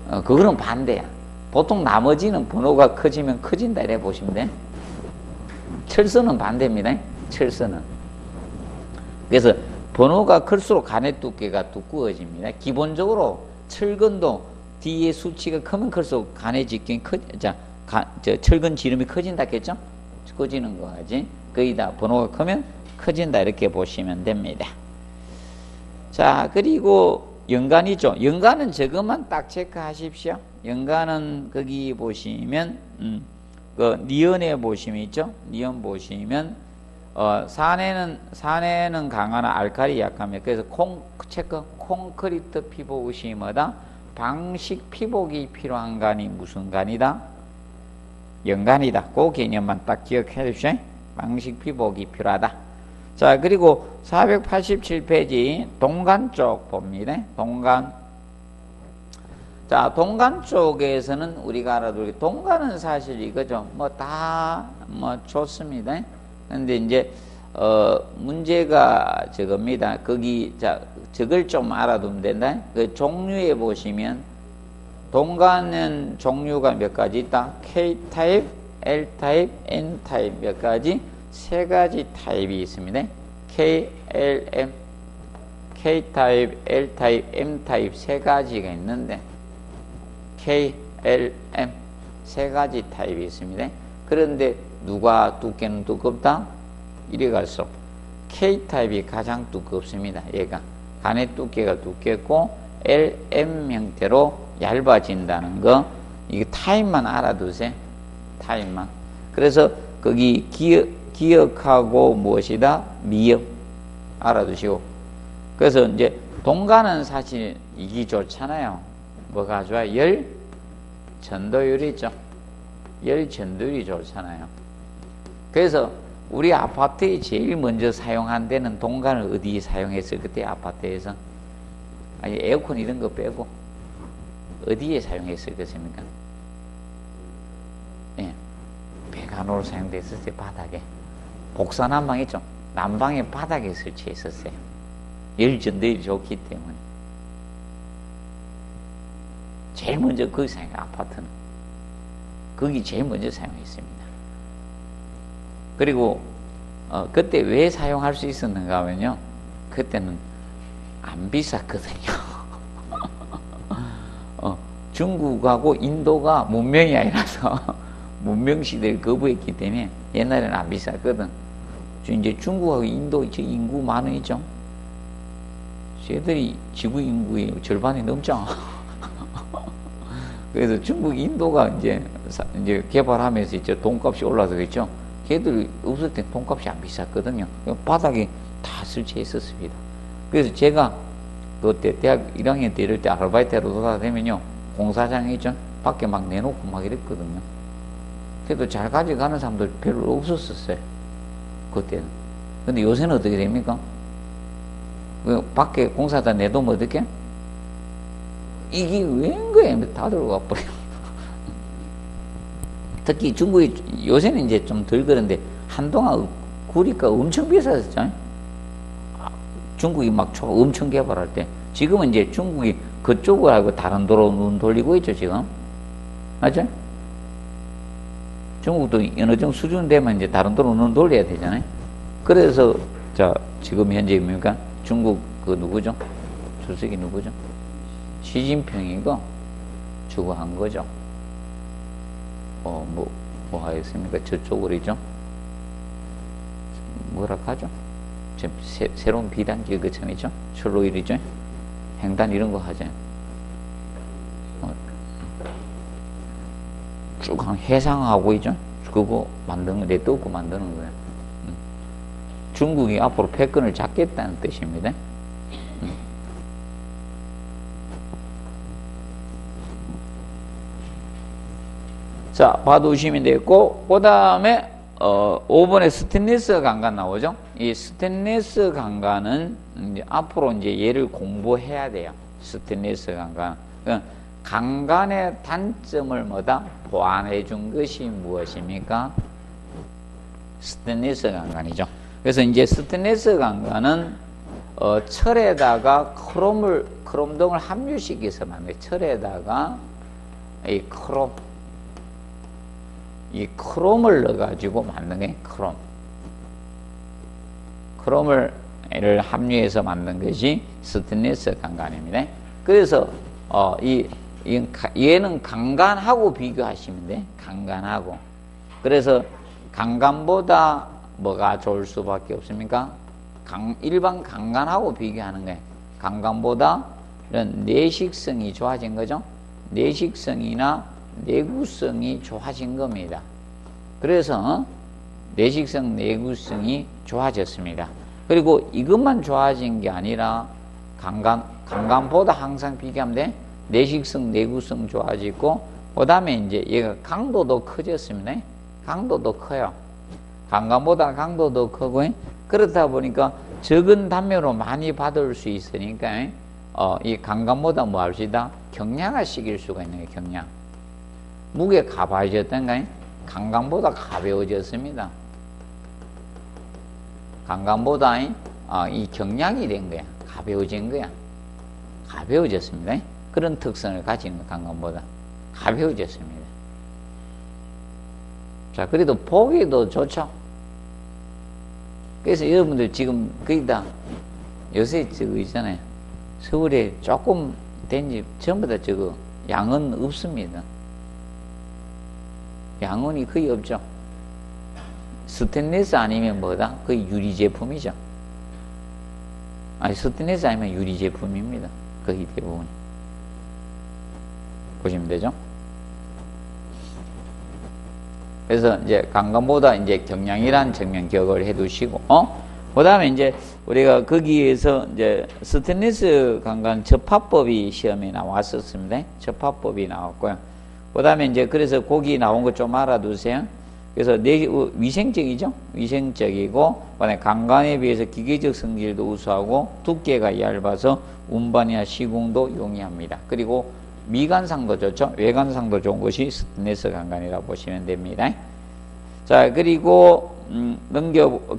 그거는 반대야. 보통 나머지는 번호가 커지면 커진다 이래 보시면 돼. 철선은 반대입니다. 철선은. 그래서 번호가 클수록 간의 두께가 두꺼워집니다. 기본적으로 철근도 뒤에 수치가 크면 클수록 간의 직경이 철근 지름이 커진다 했죠? 커지는 거지. 거의 다 번호가 크면 커진다 이렇게 보시면 됩니다. 자, 그리고 연간이죠. 연간은 저것만 딱 체크하십시오. 연간은 거기 보시면 그 니은에 보시면 있죠. 니은 보시면 산에는 강하나 알칼리 약하며 그래서 콘크리트 피복이 뭐다? 방식 피복이 필요한 간이 무슨 간이다? 연간이다. 그 개념만 딱 기억해 주십시오. 방식 피복이 필요하다. 자, 그리고 487페이지 동간 쪽 봅니다. 동간. 자, 동간 쪽에서는 우리가 알아두기 동간은 사실 이거죠. 뭐 다 좋습니다. 근데 이제 문제가 저겁니다. 거기 저걸 좀 알아두면 된다. 그 종류에 보시면 동간은 종류가 몇 가지 있다. K 타입, L 타입, N 타입 몇 가지? 세 가지 타입이 있습니다. K, L, M, K 타입, L 타입, M 타입 세 가지가 있는데 K, L, M 세 가지 타입이 있습니다. 그런데 누가 두께는 두껍다? 이래 갈수록 K 타입이 가장 두껍습니다. 얘가 간의 두께가 두껍고 L, M 형태로 얇아진다는 거 이게 타입만 알아두세요. 타입만. 그래서 거기 기억하고 무엇이다? 미역 알아두시고. 그래서 이제 동간은 사실 이기 좋잖아요. 뭐가 좋아요? 열 전도율이죠. 열 전도율이 좋잖아요. 그래서 우리 아파트에 제일 먼저 사용한 데는 동간을 어디에 사용했을 그때 아파트에서 아니 에어컨 이런 거 빼고 어디에 사용했을 것입니까? 예, 배관으로 사용됐었어요. 바닥에. 복사난방 있죠. 난방의 바닥에 설치했었어요. 열전도율이 좋기 때문에. 제일 먼저 거기 사용해요. 아파트는. 거기 제일 먼저 사용했습니다. 그리고 그때 왜 사용할 수 있었는가 하면요. 그때는 안 비쌌거든요. 중국하고 인도가 문명이 아니라서 문명시대를 거부했기 때문에 옛날에는 안 비쌌거든. 이제 중국하고 인도 인구 많으죠. 쟤들이 지구 인구의 절반이 넘잖아. 그래서 중국, 인도가 이제 개발하면서 이제 돈값이 올라서겠죠. 걔들이 없을 때 돈값이 안 비쌌거든요. 바닥에 다 설치했었습니다. 그래서 제가 그때 대학 1학년 때 이럴 때 아르바이트로 돌아다니면요, 공사장에 있죠, 밖에 막 내놓고 막 이랬거든요. 그래도 잘 가져가는 사람들 별로 없었어요, 그때는. 근데 요새는 어떻게 됩니까? 밖에 공사장 내놓으면 어떻게? 이게 웬 거야? 다 들어가 버려. 특히 중국이 요새는 이제 좀 덜 그런데 한동안 구리가 엄청 비쌌었잖아요. 중국이 막 엄청 개발할 때. 지금은 이제 중국이 그쪽을 하고 다른 도로 눈 돌리고 있죠, 지금. 맞죠? 중국도 어느 정도 수준 되면 이제 다른 도로 눈 돌려야 되잖아요. 그래서, 자, 지금 현재 뭡니까? 중국 그 누구죠? 주석이 누구죠? 시진핑이고 주고 한 거죠. 뭐 하겠습니까? 저쪽으로죠. 뭐라 하죠? 지금 새로운 비단지 그참이죠. 철로일이죠. 횡단 이런 거 하죠. 쭉 한 해상하고 있죠. 그거 만드는 거, 내떠고 만드는 거예요. 중국이 앞으로 패권을 잡겠다는 뜻입니다. 자, 봐두시면 되겠고, 그 다음에 5번에 스테인리스 강간 나오죠. 이 스테인리스 강간은 이제 앞으로 이제 얘를 공부해야 돼요. 스테인리스 강간. 강간의 단점을 뭐다? 보완해 준 것이 무엇입니까? 스테인리스 강간이죠. 그래서 이제 스테인리스 강간은 철에다가 크롬등을 함유시켜서 만든, 철에다가 이 크롬을 넣어가지고 만든 게 크롬을 함유해서 만든 것이 스테인리스 강간입니다. 그래서 얘는 강간하고 비교하시면 돼. 강간하고. 그래서 강간보다 뭐가 좋을 수밖에 없습니까? 일반 강간하고 비교하는 거예요. 강간보다 이런 내식성이 좋아진 거죠. 내식성이나 내구성이 좋아진 겁니다. 그래서 내식성, 내구성이 좋아졌습니다. 그리고 이것만 좋아진 게 아니라 강간보다 항상 비교하면 돼. 내식성, 내구성 좋아지고, 그 다음에 이제 얘가 강도도 커졌습니다. 강도도 커요. 강간보다 강도도 크고, 그렇다 보니까 적은 담요로 많이 받을 수 있으니까, 이 강간보다 뭐 합시다? 경량화 시킬 수가 있는 거예요, 경량. 무게 가벼워졌던가요? 강간보다 가벼워졌습니다. 강간보다 이 경량이 된 거야. 가벼워진 거야. 가벼워졌습니다. 그런 특성을 가지는 거야, 강간보다. 가벼워졌습니다. 자, 그래도 보기도 좋죠. 그래서 여러분들 지금 거의 다 요새 저거 있잖아요. 서울에 조금 된 집 전부 다 저거 양은 없습니다. 양은이 거의 없죠. 스테인리스 아니면 뭐다? 거의 유리 제품이죠. 아니, 스테인리스 아니면 유리 제품입니다. 거의 대부분. 보시면 되죠. 그래서 이제 강간보다 이제 경량이란 정면 기억을 해 두시고, 그 다음에 이제 우리가 거기에서 이제 스테인리스 강간 접합법이 시험에 나왔었습니다. 접합법이 나왔고요. 그 다음에 이제 그래서 거기 나온 거 좀 알아두세요. 그래서 위생적이죠? 위생적이고, 그다음에 강간에 비해서 기계적 성질도 우수하고, 두께가 얇아서 운반이나 시공도 용이합니다. 그리고 미관상도 좋죠? 외관상도 좋은 것이 스테인리스 강간이라고 보시면 됩니다. 자, 그리고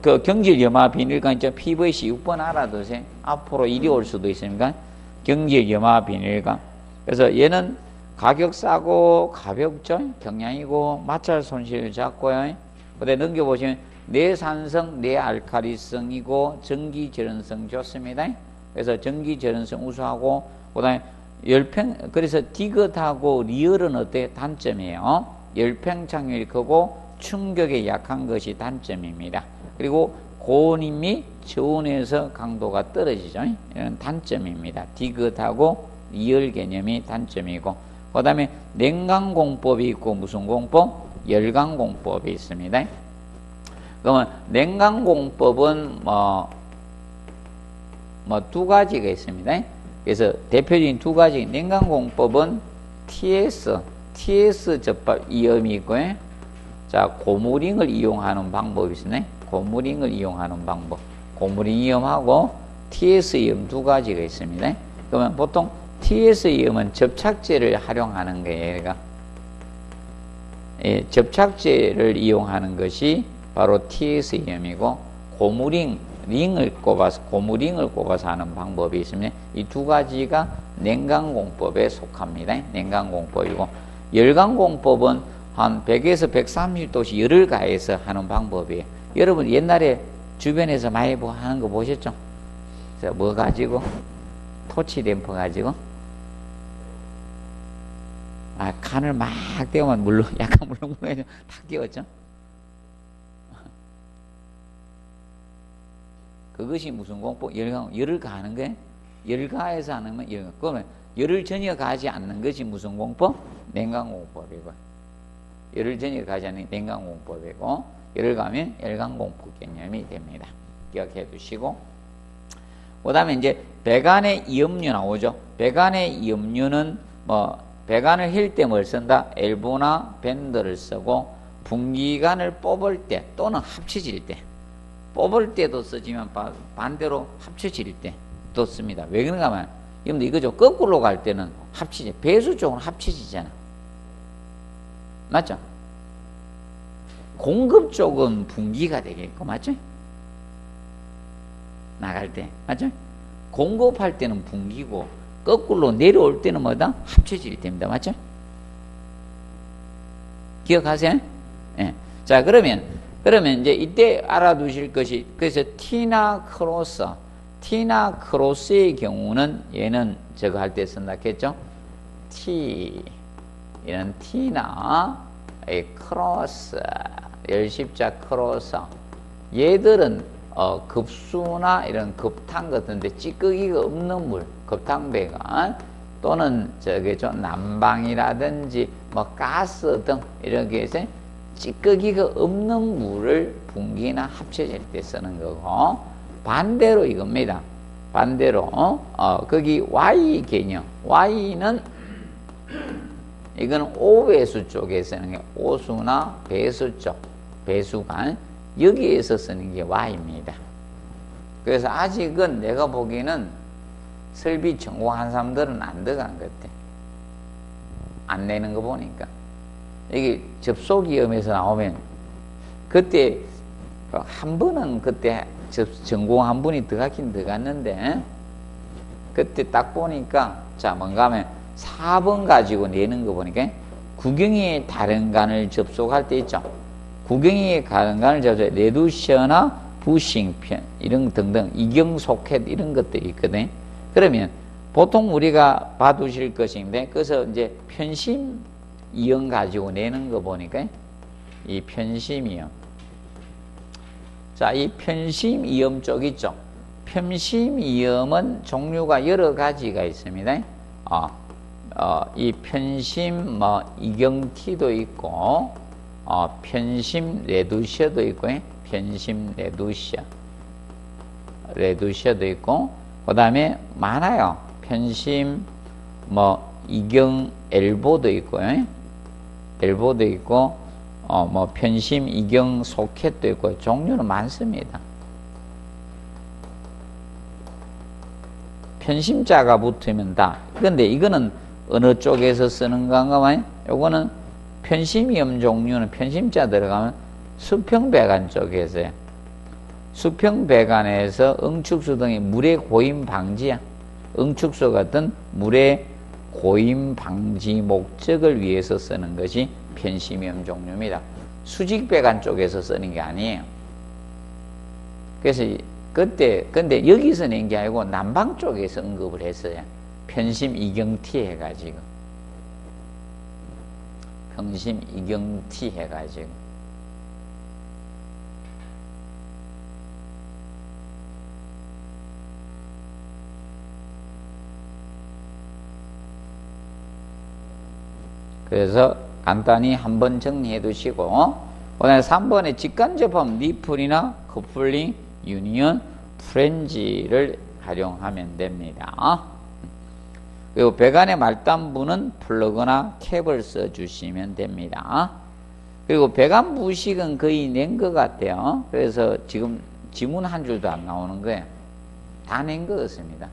그 경질 염화 비닐관 있죠? PVC 6번 알아두세요. 앞으로 일이 올 수도 있으니까 경질 염화 비닐관. 그래서 얘는 가격 싸고 가볍죠? 경량이고 마찰 손실 작고요. 그다음에 넘겨보시면 내산성, 내알칼리성이고 전기 절연성 좋습니다. 그래서 전기 절연성 우수하고, 그다음에 그래서 디귿하고 리얼은 어때? 단점이에요. 열팽창률이 크고 충격에 약한 것이 단점입니다. 그리고 고온 및 저온에서 강도가 떨어지죠. 이런 단점입니다. 디귿하고 이열 개념이 단점이고, 그 다음에 냉각공법이 있고 무슨 공법? 열강공법이 있습니다. 그러면 냉각공법은 두 가지가 있습니다. 그래서 대표적인 두 가지, 냉각공법은 TS 접합 이염이 있고요. 자, 고무링을 이용하는 방법이 있네. 고무링을 이용하는 방법. 고무링 이염하고 TS 이염 두 가지가 있습니다. 그러면 보통 TS 이염은 접착제를 활용하는 거예요. 얘가. 예, 접착제를 이용하는 것이 바로 TS 이염이고, 고무링을 꼽아서 하는 방법이 있습니다. 이 두 가지가 냉각공법에 속합니다. 냉각공법이고, 열강공법은 한 100에서 130도씩 열을 가해서 하는 방법이에요. 여러분 옛날에 주변에서 많이 하는 거 보셨죠? 뭐 가지고? 토치댐퍼 가지고? 칸을 막 떼우면 약간 물렁물렁해서 탁 띄웠죠? 그것이 무슨 공법? 열을 가하는 거예요? 열을 가해서 하는 건 열을. 그러면 열을 전혀 가하지 않는 것이 무슨 공법? 냉각공법이고, 열을 전혀 가하지 않는 냉각공법이고, 열을 가하면 열강공법 개념이 됩니다. 기억해 두시고, 그 다음에 이제 배관의 이염류 나오죠. 배관의 이염류는 배관을 힐 때 뭘 쓴다? 엘보나 밴드를 쓰고, 분기관을 뽑을 때 또는 합쳐질 때, 뽑을 때도 쓰지만 반대로 합쳐질 때도 씁니다. 왜 그런가 하면, 여러분들 이거죠. 거꾸로 갈 때는 합치지, 배수 쪽은 합쳐지잖아. 맞죠? 공급 쪽은 분기가 되겠고, 맞죠? 나갈 때, 맞죠? 공급할 때는 분기고, 거꾸로 내려올 때는 뭐다? 합쳐질 때입니다. 맞죠? 기억하세요? 예. 자, 그러면 이제 이때 알아두실 것이, 그래서 T나 크로스의 경우는 얘는 저거 할 때 쓴다 했죠? 이런 T나 크로스, 열십자 크로스, 얘들은 급수나 이런 급탕 같은데 찌꺼기가 없는 물, 급탕배관 또는 저기죠, 난방이라든지 가스 등 이렇게 해서 찌꺼기가 없는 물을 분기나 합쳐질 때 쓰는 거고, 반대로 이겁니다. 반대로 거기 Y 개념, Y는 이거는 오배수 쪽에 쓰는 게 오수나 배수 쪽, 배수관 여기에서 쓰는 게 Y입니다. 그래서 아직은 내가 보기에는 설비 전공한 사람들은 안 들어간 것 같아. 안 내는 거 보니까. 이게 접속위험에서 나오면 그때 한 번은 그때 전공 한 분이 들어가긴 들어갔는데, 그때 딱 보니까 자 뭔가 하면 4번 가지고 내는 거 보니까 구경이의 다른 간을 접속할 때 있죠. 구경이의 다른 간을 접속해 레두셔나 부싱 이런 등등 이경 소켓 이런 것들이 있거든. 그러면 보통 우리가 봐두실 것인데, 그래서 이제 편심 이형 가지고 내는 거 보니까 이 편심 이형, 자, 이 편심 이염 쪽 있죠. 편심 이염은 종류가 여러 가지가 있습니다. 이 편심 이경티도 있고, 편심 레두셔도 있고, 편심 레두셔도 있고, 그 다음에 많아요. 편심 이경 엘보도 있고, 엘보도 있고, 편심 이경 소켓도 있고, 종류는 많습니다. 편심자가 붙으면 다. 그런데 이거는 어느 쪽에서 쓰는 건가 봐요? 요거는 편심이염 종류는 편심자 들어가면 수평배관 쪽에서요. 수평배관에서 응축수 등의 물의 고임 방지야. 응축수 같은 물의 고임 방지 목적을 위해서 쓰는 것이 편심이염 종류입니다. 수직배관 쪽에서 쓰는 게 아니에요. 그래서 근데 여기서 낸 게 아니고 난방 쪽에서 언급을 했어요. 편심 이경티 해가지고. 편심 이경티 해가지고. 그래서 간단히 한번 정리해 두시고, 그 다음에 3번에 직간접하면 니플이나 커플링, 유니언, 프렌지를 활용하면 됩니다. 그리고 배관의 말단부는 플러그나 캡을 써주시면 됩니다. 그리고 배관 부식은 거의 낸 것 같아요. 그래서 지금 지문 한 줄도 안 나오는 거예요. 다 낸 것 같습니다.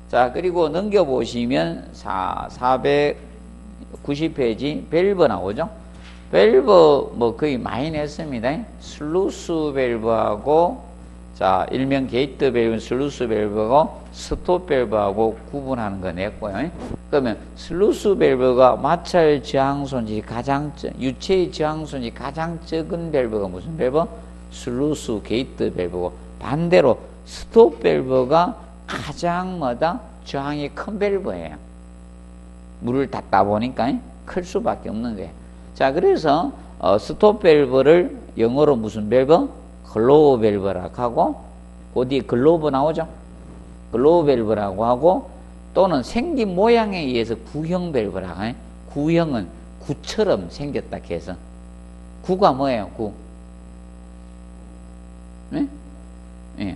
자, 그리고 넘겨보시면 490페이지 밸브 나오죠. 밸브 뭐 거의 많이 냈습니다. 슬루스 밸브하고, 자, 일명 게이트 밸브는 슬루스 밸브하고 스톱 밸브하고 구분하는 거 냈고요. 그러면 슬루스 밸브가 마찰 저항손이 가장, 유체의 저항손이 가장 적은 밸브가 무슨 밸브? 슬루스 게이트 밸브고, 반대로 스톱 밸브가 가장 저항이 큰 밸브예요. 물을 닫다 보니까 클 수밖에 없는 거예요. 자, 그래서 스톱 밸브를 영어로 무슨 밸브? 글로브 밸브라고 하고, 어디 글로브 나오죠? 글로브 밸브라고 하고, 또는 생긴 모양에 의해서 구형 밸브라고 해요. 구형은 구처럼 생겼다 해서. 구가 뭐예요? 구. 네? 예.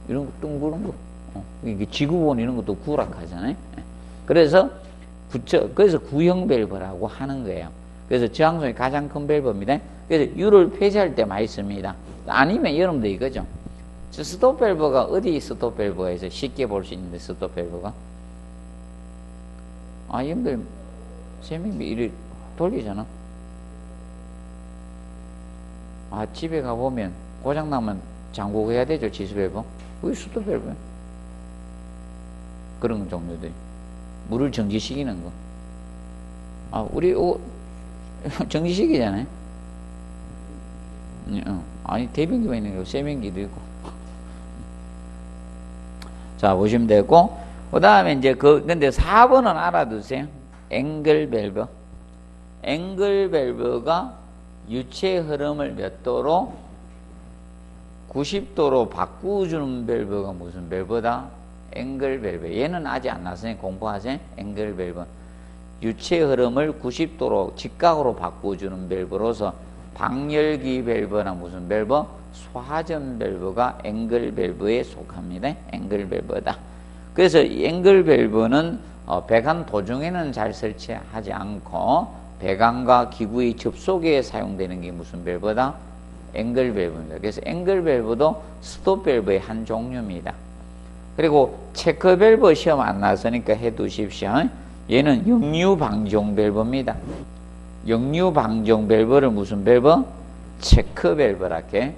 이런 거 둥그런 거. 이게 지구본 이런 것도 구라고 하잖아요. 그래서 그래서 구형 밸브라고 하는 거예요. 그래서 저항성이 가장 큰 밸브입니다. 그래서 유를 폐지할 때 많이 씁니다. 아니면 여러분들 이거죠. 스톱 밸브가 어디 스톱 밸브가 있어요? 쉽게 볼 수 있는데 스톱 밸브가. 여러분들 세명비 이리 돌리잖아. 집에 가보면 고장나면 잠그고 해야 되죠. 지수 밸브. 그게 스톱 밸브예요. 그런 종류들. 물을 정지시키는 거. 우리 정지시키잖아요. 아니, 대변기만 있는 거, 세면기도 있고. 자, 보시면 되고, 그 다음에 이제 근데 4번은 알아두세요. 앵글 밸브. 앵글 밸브가 유체 흐름을 몇 도로? 90도로 바꾸어주는 밸브가 무슨 밸브다? 앵글 밸브. 얘는 아직 안 나왔으니까 공부하세요. 앵글 밸브. 유체 흐름을 90도로 직각으로 바꾸어주는 밸브로서 방열기 밸브나 무슨 밸브? 소하전 밸브가 앵글 밸브에 속합니다. 앵글 밸브다. 그래서 이 앵글 밸브는 배관 도중에는 잘 설치하지 않고 배관과 기구의 접속에 사용되는 게 무슨 밸브다? 앵글 밸브입니다. 그래서 앵글 밸브도 스톱 밸브의 한 종류입니다. 그리고 체크 밸브 시험 안 나왔으니까 해두십시오. 얘는 역류 방종 밸브입니다. 역류 방종 밸브를 무슨 밸브? 체크 밸브라게.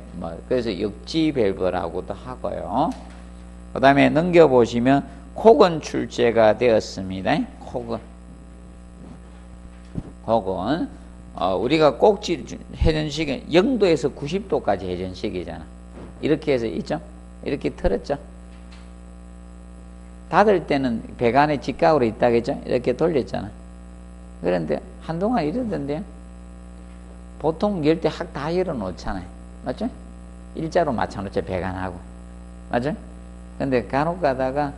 그래서 역지 밸브라고도 하고요. 그 다음에 넘겨보시면 콕은 출제가 되었습니다. 콕은 우리가 꼭지 회전식은 0도에서 90도까지 회전식이잖아. 이렇게 해서 있죠? 이렇게 틀었죠? 닫을 때는 배관의 직각으로 있다겠죠? 이렇게 돌렸잖아. 그런데 한동안 이러던데요. 보통 열 때 확 다 열어놓잖아요. 맞죠? 일자로 맞춰놓죠, 배관하고. 맞죠? 근데 간혹 가다가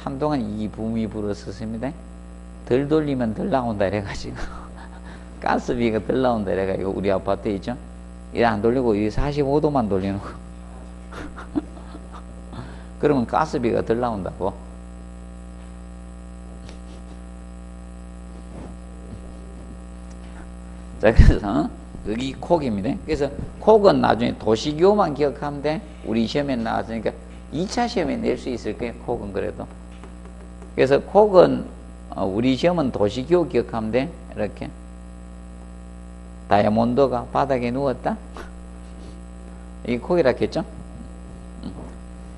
한동안 이 붐이 불었었습니다. 덜 돌리면 덜 나온다 이래가지고 가스비가 덜 나온다 이래가지고 우리 아파트에 있죠? 이래 안 돌리고 이 45도만 돌려놓고 그러면 가스비가 덜 나온다고. 자, 그래서 여기 콕입니다. 그래서 콕은 나중에 도시교만 기억하면 돼. 우리 시험에 나왔으니까 2차 시험에 낼 수 있을 거예요. 콕은 그래도. 그래서 콕은 우리 시험은 도시교 기억하면 돼. 이렇게 다이아몬드가 바닥에 누웠다. 이게 콕이라고 했죠.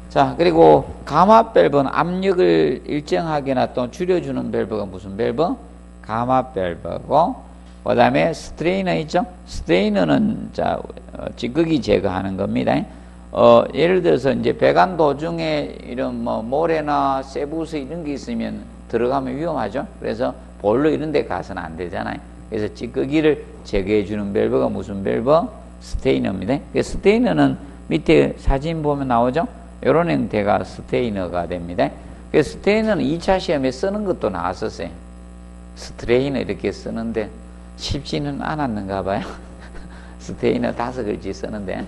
자, 그리고 감압 밸브는 압력을 일정하게나 또 줄여주는 밸브가 무슨 밸브? 감압 밸브고, 그 다음에 스트레이너 있죠? 스트레이너는 찌꺼기 제거하는 겁니다. 예를 들어서 이제 배관 도중에 이런 모래나 세부스 이런 게 있으면 들어가면 위험하죠. 그래서 볼로 이런 데 가서는 안 되잖아요. 그래서 찌꺼기를 제거해 주는 밸브가 무슨 밸브? 스테이너입니다. 스테이너는 밑에 사진 보면 나오죠? 이런 형태가 스테이너가 됩니다. 그래서 스테이너는 2차 시험에 쓰는 것도 나왔었어요. 스트레인을 이렇게 쓰는데 쉽지는 않았는가 봐요. 스트레인을 5글씨 쓰는데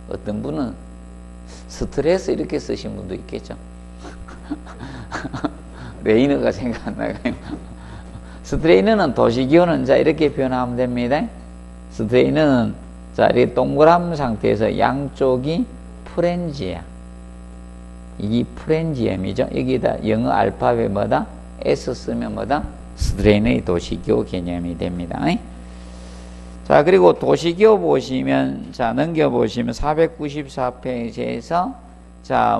어떤 분은 스트레스 이렇게 쓰신 분도 있겠죠. 레이너가 생각 안 나가요. 스트레이너는 도시기호는 자 이렇게 표현하면 됩니다. 스트레이너는 자 이렇게 동그란 상태에서 양쪽이 프렌지야. 이게 프렌지엄이죠. 여기다 영어 알파벳 뭐다? S 쓰면 뭐다? 스트레인의 도시기호 개념이 됩니다. 자, 그리고 도시기호 보시면, 자, 넘겨보시면 494페이지에서, 자,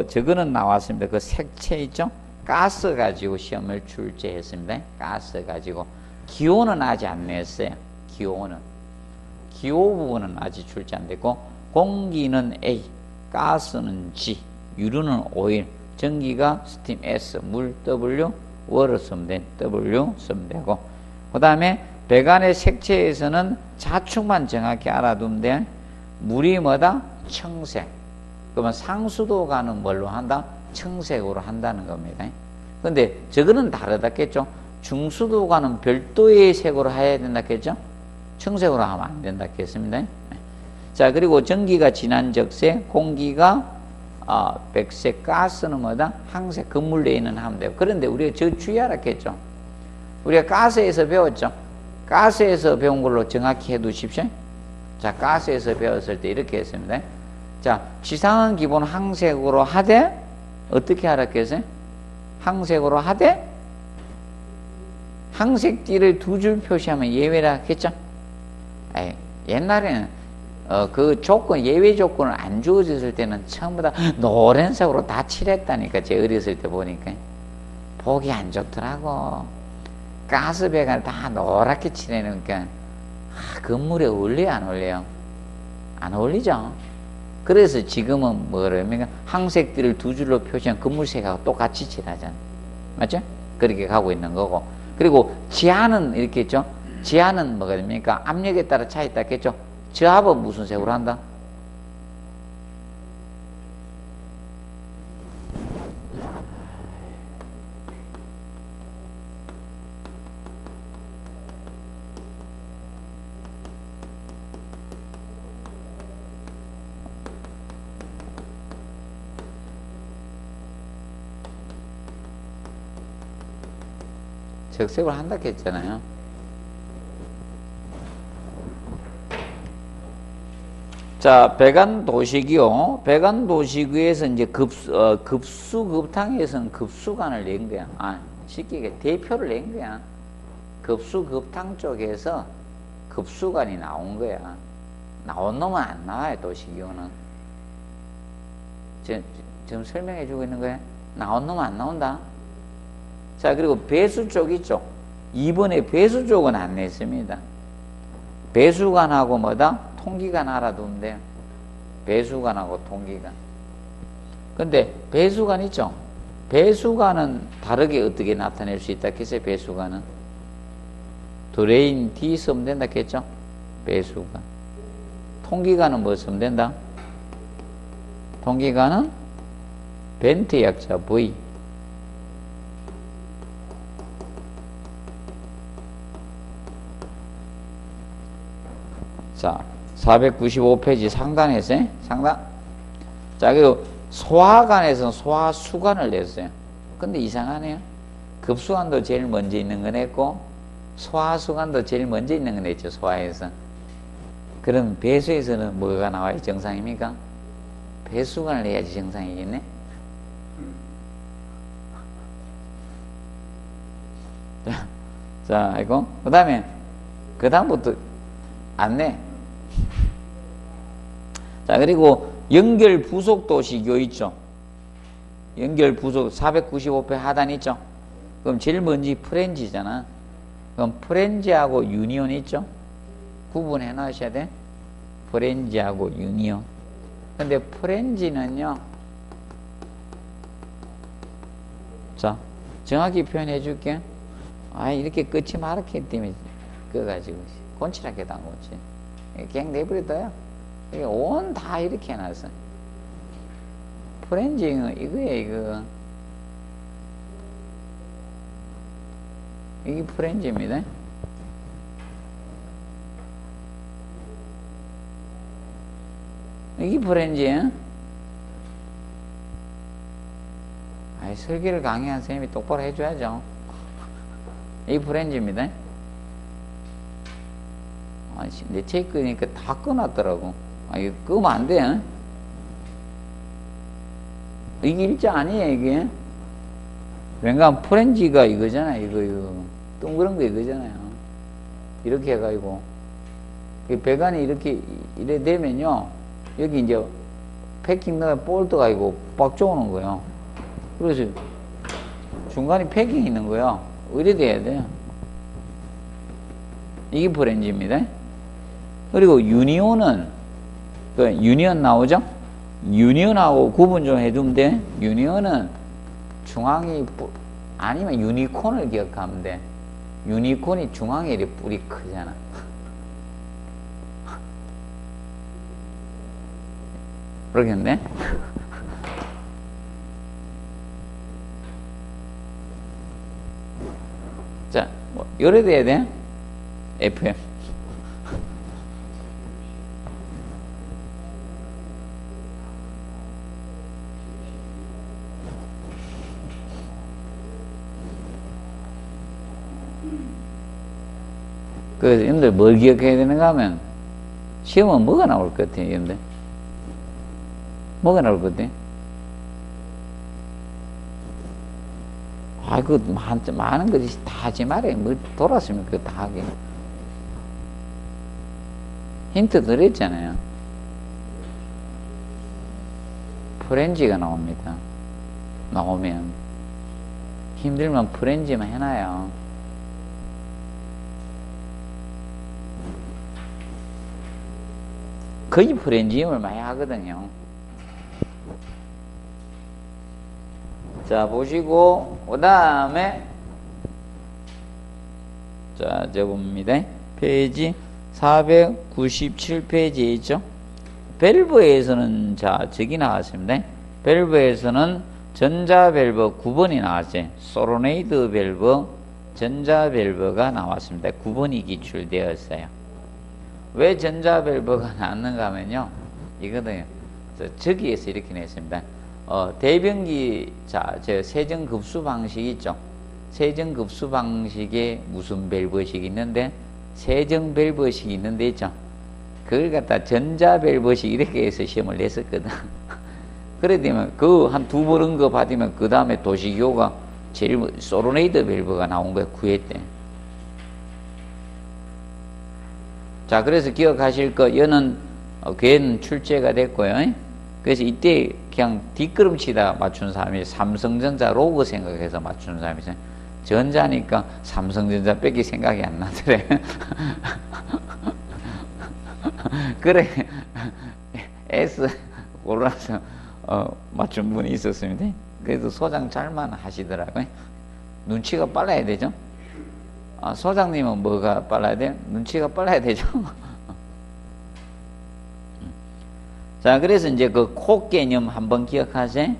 저거는 나왔습니다. 그 색채 있죠? 가스 가지고 시험을 출제했습니다. 가스 가지고. 기호는 아직 안 냈어요. 기호 부분은 아직 출제 안 됐고, 공기는 A, 가스는 G, 유류는 오일, 전기가 스팀 S, 물 W, 월을 쓰면 돼. W 쓰면 되고. 그 다음에 배관의 색채에서는 자축만 정확히 알아두면 돼. 물이 뭐다? 청색. 그러면 상수도가는 뭘로 한다? 청색으로 한다는 겁니다. 근데 저거는 다르다겠죠? 중수도가는 별도의 색으로 해야 된다겠죠? 청색으로 하면 안 된다겠습니다. 자, 그리고 전기가 진한 적색, 공기가 백색, 가스는 뭐다? 항색, 건물 내에는 하면 돼요. 그런데 우리가 저 주의하라겠죠? 우리가 가스에서 배웠죠? 가스에서 배운 걸로 정확히 해 두십시오. 자, 가스에서 배웠을 때 이렇게 했습니다. 자, 지상은 기본 항색으로 하되, 어떻게 알았겠어요? 항색으로 하되, 항색 띠를 2줄 표시하면 예외라 했죠? 옛날에는 그 조건, 예외 조건을 안 주어졌을 때는 전부 다 노란색으로 다 칠했다니까. 제 어렸을 때 보니까. 보기 안 좋더라고. 가스 배관을 다 노랗게 칠해놓으니까, 건물에 어울려요, 안 어울려요? 안 어울리죠? 그래서 지금은 뭐랍니까? 항색들을 2줄로 표시한 건물색하고 똑같이 칠하잖아. 맞죠? 그렇게 가고 있는 거고. 그리고 지하는 이렇게 했죠? 지하는 뭐가 됩니까? 압력에 따라 차이 있다겠죠? 저압은 무슨 색으로 한다? 적색으로 한다 했잖아요. 자, 배관 도시기요. 배관 도시기에서 이제 급수급탕에서는 급수관을 낸 거야. 쉽게 대표를 낸 거야. 급수급탕 쪽에서 급수관이 나온 거야. 나온 놈은 안 나와요, 도시기호는. 지금 설명해 주고 있는 거야. 나온 놈은 안 나온다. 자, 그리고 배수 쪽 있죠. 2번에 배수 쪽은 안 냈습니다. 배수관하고 뭐다? 통기관 알아두면 돼요. 배수관하고 통기관. 근데 배수관 있죠? 배수관은 다르게 어떻게 나타낼 수 있다 했어요? 배수관은 드레인 D 쓰면 된다 했죠? 배수관. 통기관은 뭐 쓰면 된다? 통기관은 벤트 약자 V. 자, 495페이지 상단에서, 상단. 자, 그리고 소화관에서는 소화수관을 냈어요. 근데 이상하네요. 급수관도 제일 먼저 있는 거 냈고, 소화수관도 제일 먼저 있는 거 냈죠, 소화에서. 그럼 배수에서는 뭐가 나와야 정상입니까? 배수관을 내야지 정상이겠네? 자, 이거. 그 다음부터 안 내. 자, 그리고 연결 부속 도시기호 있죠. 연결 부속 495페 하단 있죠. 그럼 제일 먼저 프렌지잖아. 그럼 프렌지하고 유니온 있죠. 구분해 놔셔야 돼. 프렌지하고 유니온. 근데 프렌지는요. 자, 정확히 표현해 줄게. 이렇게 끝이 마르기 때문에 그거 가지고 곤치라게 단 거지. 그냥 내버려둬요. 이게 온 다 이렇게 해놨어. 프렌징은 이거예요, 이거. 이게 프렌즈입니다. 이게 프렌즈예요. 아이, 설계를 강의한 선생님이 똑바로 해줘야죠. 이게 프렌즈입니다. 내 책 끄니까 다 꺼놨더라고. 이거 끄면 안 돼. 이게 일자 아니에요, 이게. 왜냐면 프렌즈가 이거잖아요, 이거. 동그란 거 이거잖아요. 이렇게 해가지고. 배관이 이래 되면요. 여기 이제 패킹 넣어 볼트가 이거 빡 쪼는 거예요. 그래서 중간에 패킹이 있는 거예요. 이래 돼야 돼요. 이게 프렌즈입니다. 그리고 유니온은, 유니온 나오죠? 유니온하고 구분 좀 해두면 돼. 유니온은 중앙이, 아니면 유니콘을 기억하면 돼. 유니콘이 중앙에 이렇게 뿔이 크잖아. 모르겠네? 자, 뭐, 요래 돼야 돼? FM. 그래서 여러분들 뭘 기억해야 되는가 하면, 시험은 뭐가 나올 것 같아요, 여러분들? 뭐가 나올 것 같아요? 그 많은 것이 다 하지 말아요. 뭐 돌았으면 그거 다 하게. 힌트 드렸잖아요. 프렌즈가 나옵니다. 나오면. 힘들면 프렌즈만 해놔요. 거의 프렌즈임을 많이 하거든요. 자, 보시고, 그 다음에, 자, 적어봅니다. 페이지 497페이지에 있죠? 밸브에서는, 자, 저기 나왔습니다. 밸브에서는 전자밸브 9번이 나왔어요. 소로네이드 밸브, 전자밸브가 나왔습니다. 9번이 기출되었어요. 왜 전자밸브가 나왔는가 하면요, 이거는요, 저기에서 이렇게 냈습니다. 대변기, 자, 세정급수 방식 있죠? 세정급수 방식에 무슨 밸브식이 있는데, 세정밸브식이 있는데 있죠? 그걸 갖다 전자밸브식 이렇게 해서 시험을 냈었거든. 그래 되면, 한 두 번 거 받으면, 그 다음에 도시교가 제일, 소로네이드 밸브가 나온 거야, 9회 때. 자, 그래서 기억하실 거, 얘는, 걔는 출제가 됐고요. 그래서 이때 그냥 뒷걸음치다 맞춘 사람이 삼성전자 로고 생각해서 맞춘 사람이 있어요. 전자니까 삼성전자 뺏기 생각이 안 나더래. 그래, S 골라서 맞춘 분이 있었습니다. 그래도 소장 잘만 하시더라고요. 눈치가 빨라야 되죠. 소장님은 뭐가 빨라야 돼요? 눈치가 빨라야 되죠. 자, 그래서 이제 그 코 개념 한번 기억하세요.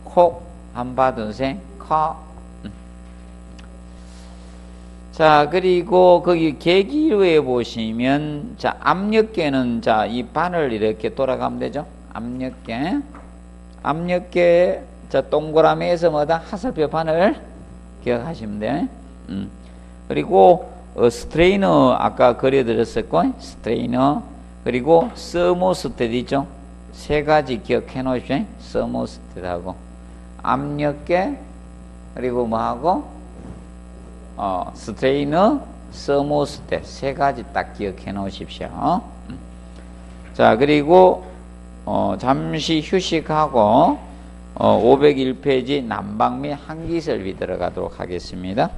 코 한번 받으세요. 코. 자, 그리고 거기 계기류에 보시면, 자, 압력계는, 자, 이 바늘 이렇게 돌아가면 되죠. 압력계. 압력계, 자, 동그라미에서 뭐다? 하살표 바늘 기억하시면 돼요. 그리고, 스트레이너 아까 그려드렸었고, 스트레이너. 그리고 서모스탯 있죠? 세 가지 기억해 놓으십시오. 서모스탯하고 압력계, 그리고 뭐하고 스트레이너, 서모스탯 세 가지 딱 기억해 놓으십시오. 자, 그리고 잠시 휴식하고 501페이지 난방 및 환기 설비 들어가도록 하겠습니다.